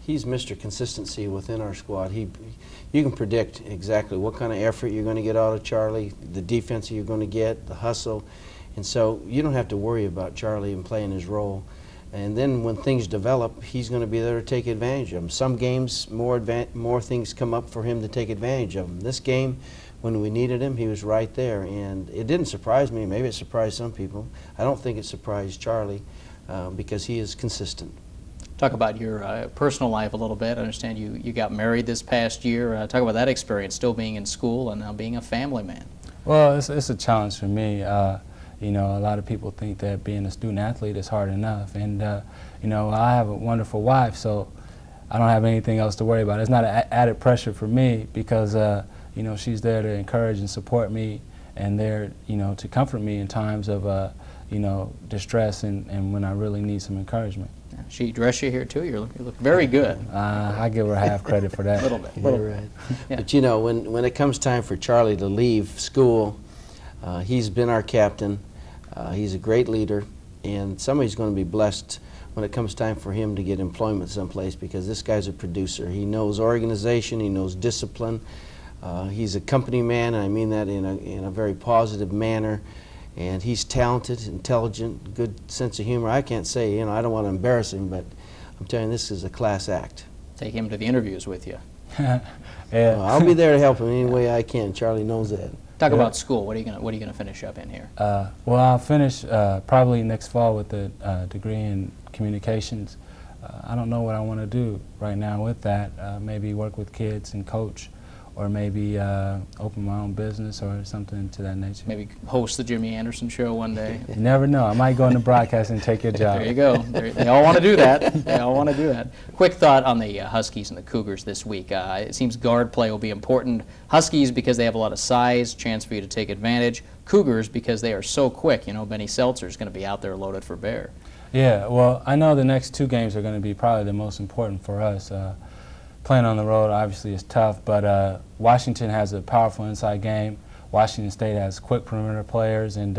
Mr. Consistency within our squad. You can predict exactly what kind of effort you're going to get out of Charlie, the defense you're going to get, the hustle, and so you don't have to worry about Charlie and playing his role. And then when things develop, he's going to be there to take advantage of them. Some games, more things come up for him to take advantage of them. This game, when we needed him, he was right there, and it didn't surprise me. Maybe it surprised some people. I don't think it surprised Charlie because he is consistent. Talk about your personal life a little bit. I understand you got married this past year. Talk about that experience, still being in school and now being a family man. Well, it's a challenge for me. You know, a lot of people think that being a student athlete is hard enough, and you know, I have a wonderful wife, so I don't have anything else to worry about. It's not an added pressure for me because you know, she's there to encourage and support me, and there, you know, to comfort me in times of you know, distress and when I really need some encouragement. She dressed you here too. You look very good. I give her half credit for that. A little bit. You're right. Yeah. But you know, when it comes time for Charlie to leave school, he's been our captain. He's a great leader, and somebody's going to be blessed when it comes time for him to get employment someplace, because this guy's a producer. He knows organization. He knows discipline. He's a company man, and I mean that in a very positive manner. And he's talented, intelligent, good sense of humor. I can't say, you know, I don't want to embarrass him, but I'm telling you, this is a class act. Take him to the interviews with you. Yeah. I'll be there to help him any way I can. Charlie knows that. Talk about school. What are you gonna finish up in here? Well, I'll finish probably next fall with a degree in communications. I don't know what I want to do right now with that. Maybe work with kids and coach, or maybe open my own business or something to that nature. Maybe host the Jimmy Anderson Show one day. You never know. I might go into broadcasting and take your job. There you go. They all want to do that. They all want to do that. Quick thought on the Huskies and the Cougars this week. It seems guard play will be important. Huskies because they have a lot of size, chance for you to take advantage. Cougars because they are so quick. You know, Benny Seltzer is going to be out there loaded for bear. Yeah, well, I know the next two games are going to be probably the most important for us. Playing on the road obviously is tough, but Washington has a powerful inside game. Washington State has quick perimeter players, and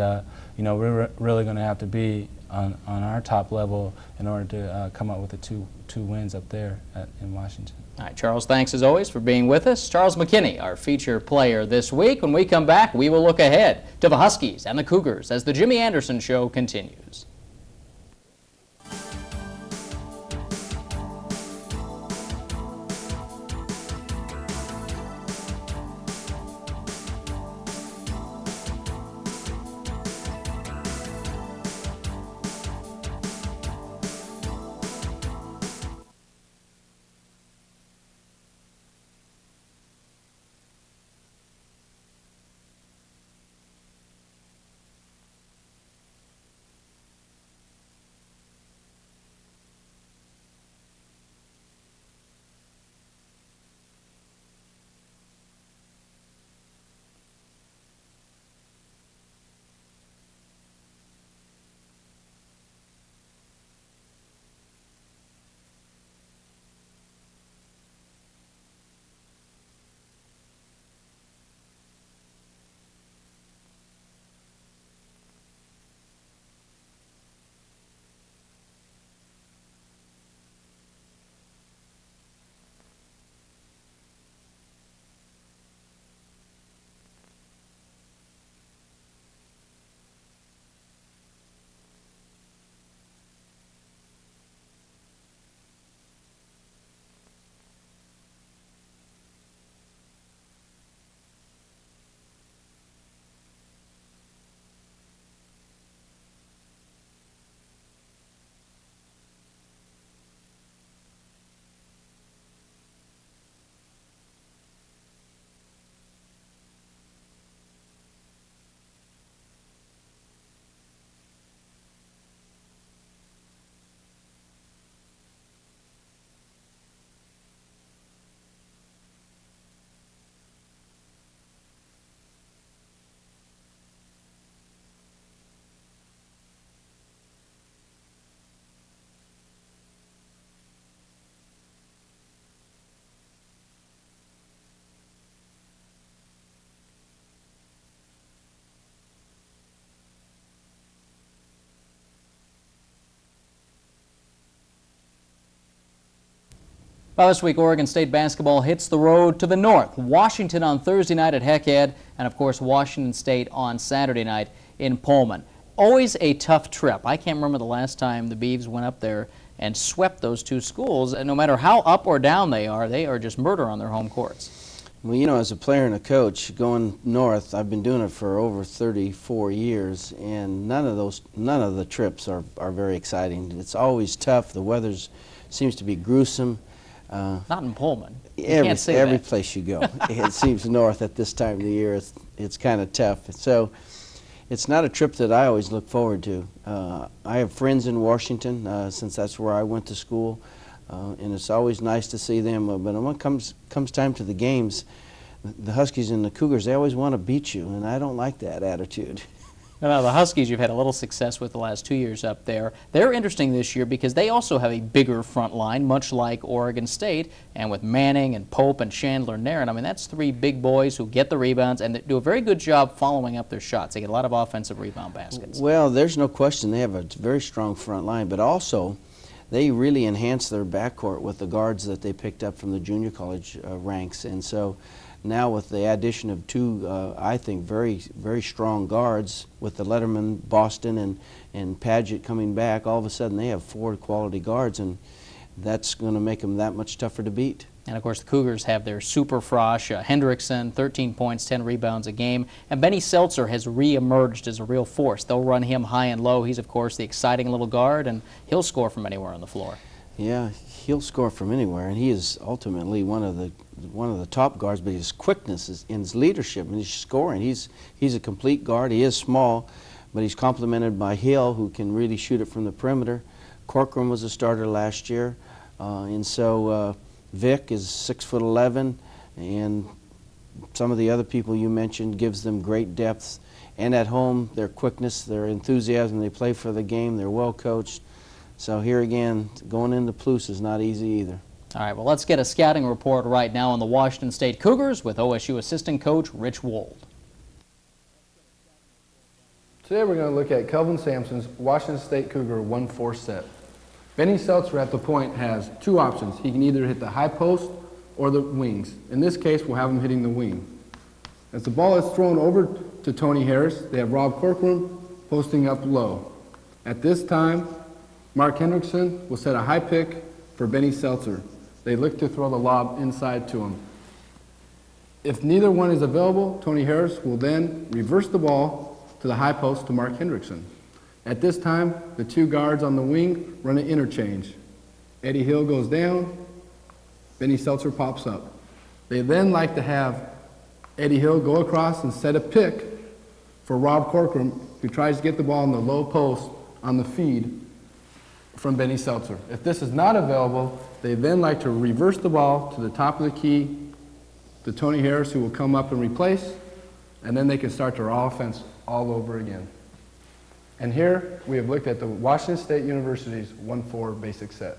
you know, we're really going to have to be on our top level in order to come up with the two wins up there in Washington. All right, Charles, thanks as always for being with us. Charles McKinney, our feature player this week. When we come back, we will look ahead to the Huskies and the Cougars as the Jimmy Anderson Show continues. Well, this week, Oregon State basketball hits the road to the north. Washington on Thursday night at Heckhead, and of course, Washington State on Saturday night in Pullman. Always a tough trip. I can't remember the last time the Beavs went up there and swept those two schools. And no matter how up or down they are just murder on their home courts. Well, you know, as a player and a coach, going north, I've been doing it for over 34 years, and none of the trips are very exciting. It's always tough. The weather seems to be gruesome. Not in Pullman. Every place you go, it seems north at this time of the year, it's kind of tough. So it's not a trip that I always look forward to. I have friends in Washington, since that's where I went to school, and it's always nice to see them. But when it comes time to the games, the Huskies and the Cougars, they always want to beat you, and I don't like that attitude. Now, the Huskies you've had a little success with the last 2 years up there. They're interesting this year because they also have a bigger front line, much like Oregon State, and with Manning and Pope and Chandler and Nairn. I mean, that's three big boys who get the rebounds and do a very good job following up their shots. They get a lot of offensive rebound baskets. Well, there's no question they have a very strong front line, but also they really enhance their backcourt with the guards that they picked up from the junior college ranks. And so now with the addition of two, I think, very, very strong guards with the Letterman, Boston, and Padgett coming back, all of a sudden they have four quality guards, and that's going to make them that much tougher to beat. And, of course, the Cougars have their super frosh, Hendrickson, 13 points, 10 rebounds a game. And Benny Seltzer has reemerged as a real force. They'll run him high and low. He's, of course, the exciting little guard, and he'll score from anywhere on the floor. Yeah, he'll score from anywhere, and he is ultimately one of the top guards, but his quickness in his leadership and his scoring. He's a complete guard. He is small, but he's complemented by Hill, who can really shoot it from the perimeter. Corcoran was a starter last year, and so Vic is 6'11", and some of the other people you mentioned gives them great depth. And at home, their quickness, their enthusiasm, they play for the game, they're well coached. So here again, going into Palouse is not easy either. All right, well, let's get a scouting report right now on the Washington State Cougars with OSU assistant coach Rich Wold. Today we're going to look at Kelvin Sampson's Washington State Cougar 1-4 set. Benny Seltzer at the point has two options. He can either hit the high post or the wings. In this case, we'll have him hitting the wing. As the ball is thrown over to Tony Harris, they have Rob Corcoran posting up low. At this time, Mark Hendrickson will set a high pick for Benny Seltzer. They look to throw the lob inside to him. If neither one is available, Tony Harris will then reverse the ball to the high post to Mark Hendrickson. At this time, the two guards on the wing run an interchange. Eddie Hill goes down, Benny Seltzer pops up. They then like to have Eddie Hill go across and set a pick for Rob Corcoran, who tries to get the ball in the low post on the feed from Benny Seltzer. If this is not available, they then like to reverse the ball to the top of the key to Tony Harris, who will come up and replace, and then they can start their offense all over again. And here we have looked at the Washington State University's 1-4 basic set.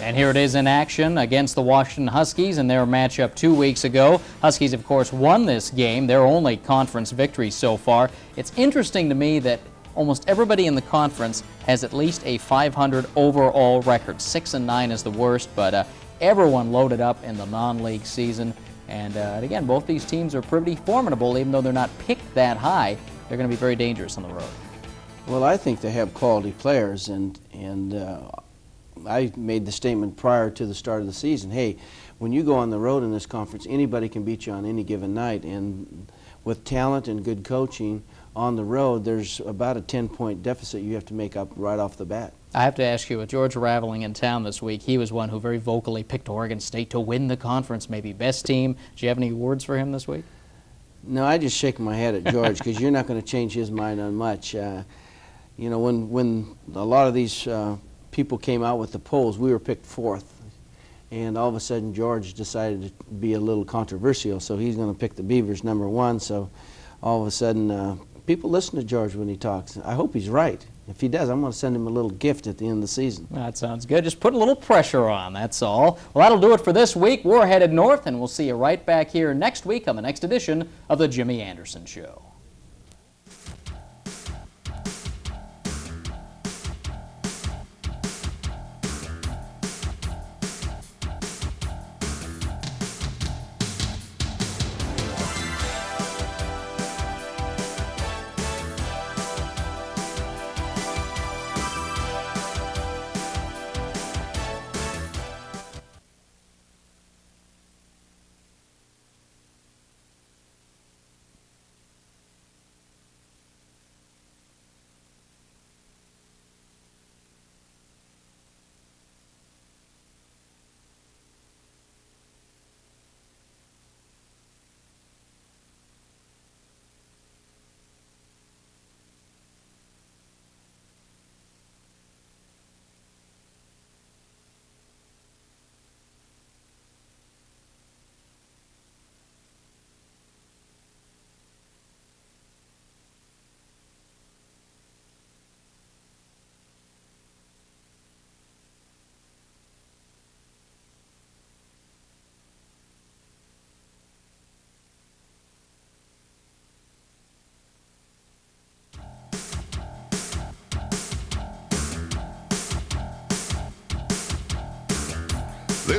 And here it is in action against the Washington Huskies in their matchup 2 weeks ago. Huskies, of course, won this game, their only conference victory so far. It's interesting to me that almost everybody in the conference has at least a 500 overall record. 6-9 is the worst, but everyone loaded up in the non-league season. And again, both these teams are pretty formidable, even though they're not picked that high. They're going to be very dangerous on the road. Well, I think they have quality players, and I made the statement prior to the start of the season, hey, when you go on the road in this conference, anybody can beat you on any given night. And with talent and good coaching on the road, there's about a 10-point deficit you have to make up right off the bat. I have to ask you, with George Raveling in town this week, he was one who very vocally picked Oregon State to win the conference, maybe best team. Do you have any words for him this week? No, I just shake my head at George because you're not going to change his mind on much. You know, when a lot of these people came out with the polls, we were picked fourth. And all of a sudden, George decided to be a little controversial, so he's going to pick the Beavers #1. So all of a sudden, people listen to George when he talks. I hope he's right. If he does, I'm going to send him a little gift at the end of the season. That sounds good. Just put a little pressure on, that's all. Well, that'll do it for this week. We're headed north, and we'll see you right back here next week on the next edition of The Jimmy Anderson Show.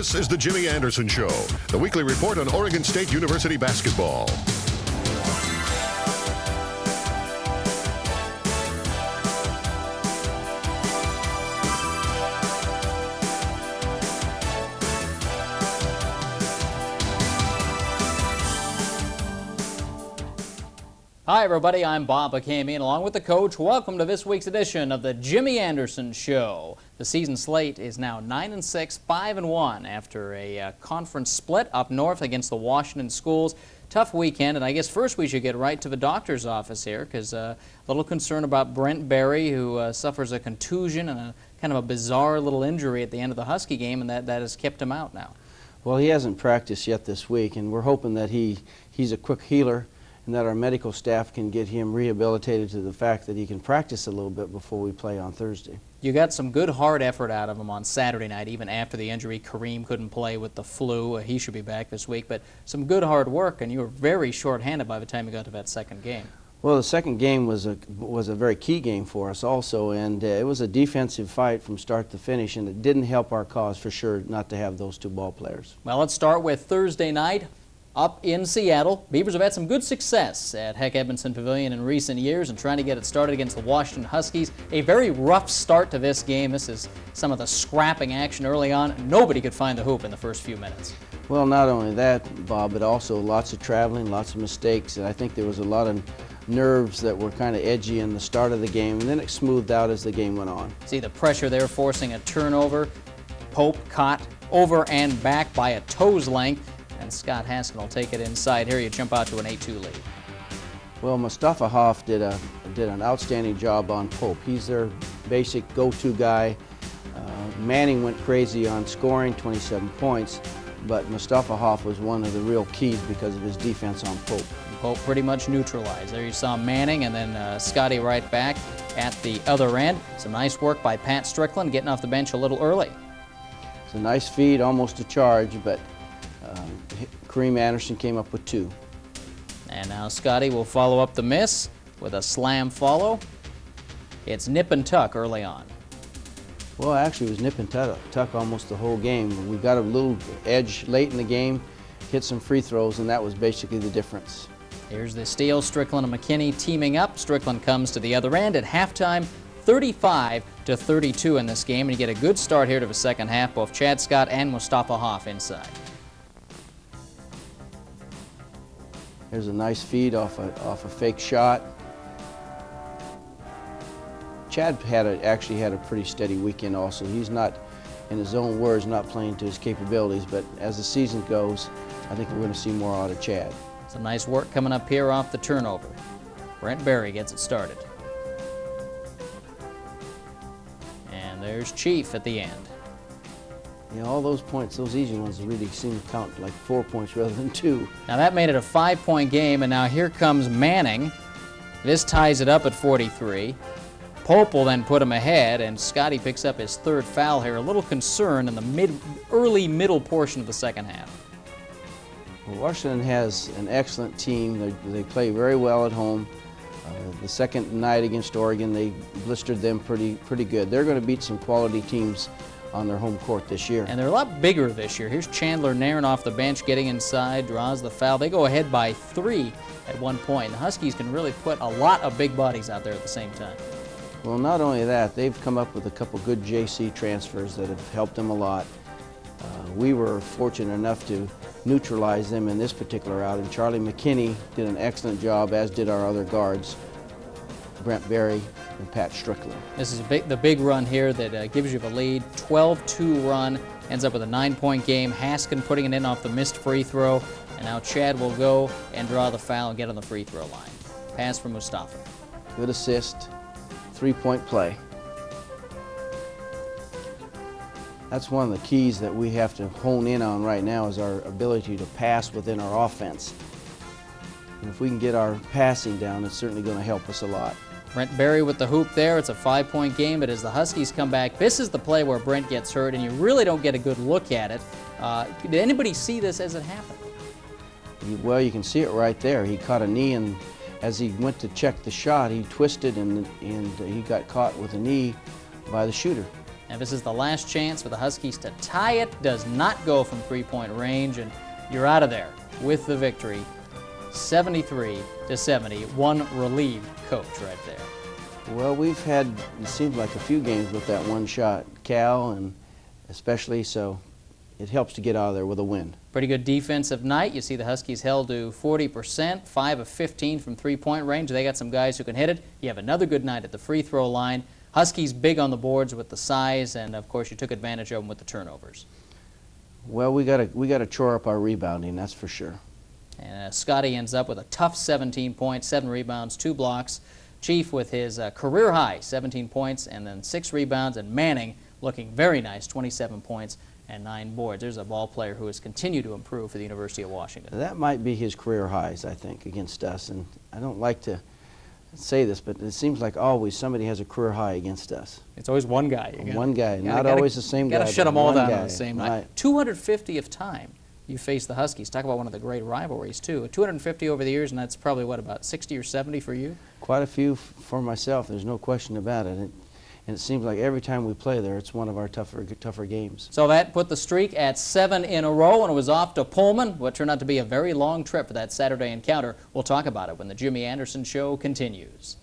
This is the Jimmy Anderson Show, the weekly report on Oregon State University basketball. Hi everybody, I'm Bob Akamian along with the coach. Welcome to this week's edition of the Jimmy Anderson Show. The season slate is now 9-6, 5-1 after a conference split up north against the Washington Schools. Tough weekend, and I guess first we should get right to the doctor's office here because a little concern about Brent Berry, who suffers a contusion and a kind of a bizarre little injury at the end of the Husky game, and that has kept him out now. Well, he hasn't practiced yet this week, and we're hoping that he's a quick healer and that our medical staff can get him rehabilitated to the fact that he can practice a little bit before we play on Thursday. You got some good hard effort out of him on Saturday night, even after the injury. Kareem couldn't play with the flu. He should be back this week, but some good hard work, and you were very short-handed by the time you got to that second game. Well, the second game was a very key game for us also, and it was a defensive fight from start to finish, and it didn't help our cause for sure not to have those two ball players. Well, let's start with Thursday night. Up in Seattle, Beavers have had some good success at Heck Edmondson Pavilion in recent years and trying to get it started against the Washington Huskies. A very rough start to this game. This is some of the scrapping action early on. Nobody could find the hoop in the first few minutes. Well, not only that, Bob, but also lots of traveling, lots of mistakes, and I think there was a lot of nerves that were kind of edgy in the start of the game, and then it smoothed out as the game went on. See the pressure there forcing a turnover. Pope caught over and back by a toe's length. And Scott Haskin will take it inside. Here you jump out to an 8-2 lead. Well, Mustafa Hoff did an outstanding job on Pope. He's their basic go-to guy. Manning went crazy on scoring, 27 points, but Mustafa Hoff was one of the real keys because of his defense on Pope. Pope pretty much neutralized. There you saw Manning and then Scotty right back at the other end. Some nice work by Pat Strickland getting off the bench a little early. It's a nice feed, almost a charge, but Kareem Anderson came up with two. And now Scotty will follow up the miss with a slam follow. It's nip and tuck early on. Well, actually it was nip and tuck almost the whole game. We got a little edge late in the game, hit some free throws, and that was basically the difference. Here's the steal. Strickland and McKinney teaming up. Strickland comes to the other end at halftime. 35-32 in this game, and you get a good start here to the second half. Both Chad Scott and Mustafa Hoff inside. There's a nice feed off a fake shot. Chad actually had a pretty steady weekend also. He's not, in his own words, not playing to his capabilities, but as the season goes, I think we're going to see more out of Chad. Some nice work coming up here off the turnover. Brent Berry gets it started. And there's Chief at the end. Yeah, all those points, those easy ones, really seem to count like 4 points rather than 2. Now that made it a 5-point game, and now here comes Manning. This ties it up at 43. Pope will then put him ahead, and Scotty picks up his third foul here. A little concern in the early middle portion of the second half. Well, Washington has an excellent team. They play very well at home. The second night against Oregon, they blistered them pretty good. They're going to beat some quality teams on their home court this year. And they're a lot bigger this year. Here's Chandler Nairn off the bench, getting inside, draws the foul. They go ahead by 3 at one point. The Huskies can really put a lot of big bodies out there at the same time. Well, not only that, they've come up with a couple good JC transfers that have helped them a lot. We were fortunate enough to neutralize them in this particular outing. Charlie McKinney did an excellent job, as did our other guards, Brent Berry and Pat Strickland. This is the big run here that gives you the lead. 12-2 run, ends up with a 9-point game. Haskin putting it in off the missed free throw. And now Chad will go and draw the foul and get on the free throw line. Pass from Mustafa. Good assist, 3-point play. That's one of the keys that we have to hone in on right now is our ability to pass within our offense. And if we can get our passing down, it's certainly going to help us a lot. Brent Berry with the hoop there. It's a 5-point game, but as the Huskies come back, this is the play where Brent gets hurt, and you really don't get a good look at it. Did anybody see this as it happened? Well, you can see it right there. He caught a knee, and as he went to check the shot, he twisted, and he got caught with a knee by the shooter. And this is the last chance for the Huskies to tie it. Does not go from three-point range, and you're out of there with the victory, 73-70. One relieved coach right there. Well, we've had, it seems like a few games with that one shot, Cal, and especially, so it helps to get out of there with a win. Pretty good defensive night. You see the Huskies held to 40%, 5 of 15 from three-point range. They got some guys who can hit it. You have another good night at the free throw line. Huskies big on the boards with the size, and of course you took advantage of them with the turnovers. Well, we gotta shore up our rebounding, that's for sure. And Scotty ends up with a tough 17 points, 7 rebounds, 2 blocks. Chief with his career high 17 points and then 6 rebounds, and Manning looking very nice, 27 points and 9 boards. There's a ball player who has continued to improve for the University of Washington. That might be his career highs, I think, against us. And I don't like to say this, but it seems like always somebody has a career high against us. It's always one guy. One guy, not always the same guy. Got to shut but them all one down guy. on the same night. Right. 250th time you face the Huskies. Talk about one of the great rivalries, too. 250 over the years, and that's probably, what, about 60 or 70 for you? Quite a few for myself, there's no question about it. And it seems like every time we play there, it's one of our tougher games. So that put the streak at 7 in a row, and it was off to Pullman, what turned out to be a very long trip for that Saturday encounter. We'll talk about it when the Jimmy Anderson Show continues.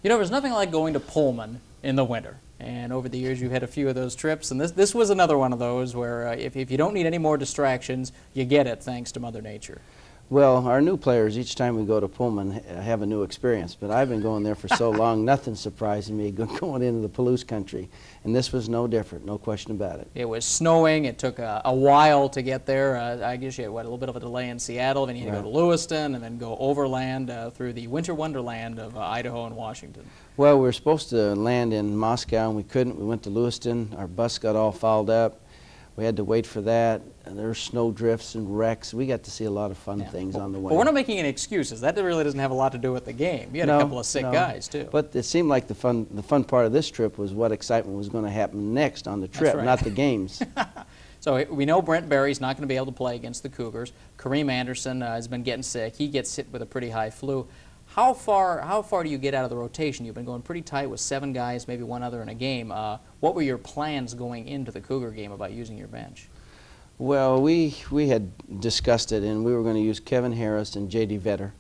You know, there's nothing like going to Pullman in the winter. And over the years, you've had a few of those trips. And this was another one of those where if you don't need any more distractions, you get it thanks to Mother Nature. Well, our new players, each time we go to Pullman, have a new experience. But I've been going there for so long, nothing's surprising me going into the Palouse country. And this was no different, no question about it. It was snowing. It took a while to get there. I guess you had, what, a little bit of a delay in Seattle. Then you had to go to Lewiston and then go overland through the winter wonderland of Idaho and Washington. Well, we were supposed to land in Moscow, and we couldn't. We went to Lewiston. Our bus got all fouled up. We had to wait for that. And there were snow drifts and wrecks. We got to see a lot of fun things on the way. But we're not making any excuses. That really doesn't have a lot to do with the game. You had a couple of sick guys, too. But it seemed like the fun part of this trip was what excitement was going to happen next on the trip, right. not the games. So we know Brent Berry's not going to be able to play against the Cougars. Kareem Anderson has been getting sick. He gets hit with a pretty high flu. How far do you get out of the rotation? You've been going pretty tight with 7 guys, maybe one other in a game. What were your plans going into the Cougar game about using your bench? Well, we had discussed it, and we were going to use Kevin Harris and J.D. Vetter.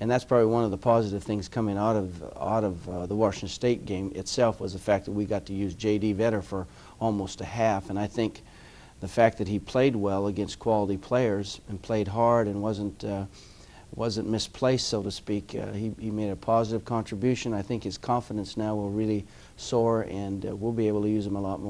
And that's probably one of the positive things coming out of the Washington State game itself, was the fact that we got to use J.D. Vetter for almost a half. And I think the fact that he played well against quality players and played hard and wasn't misplaced, so to speak, he made a positive contribution. I think his confidence now will really soar, and we'll be able to use him a lot more.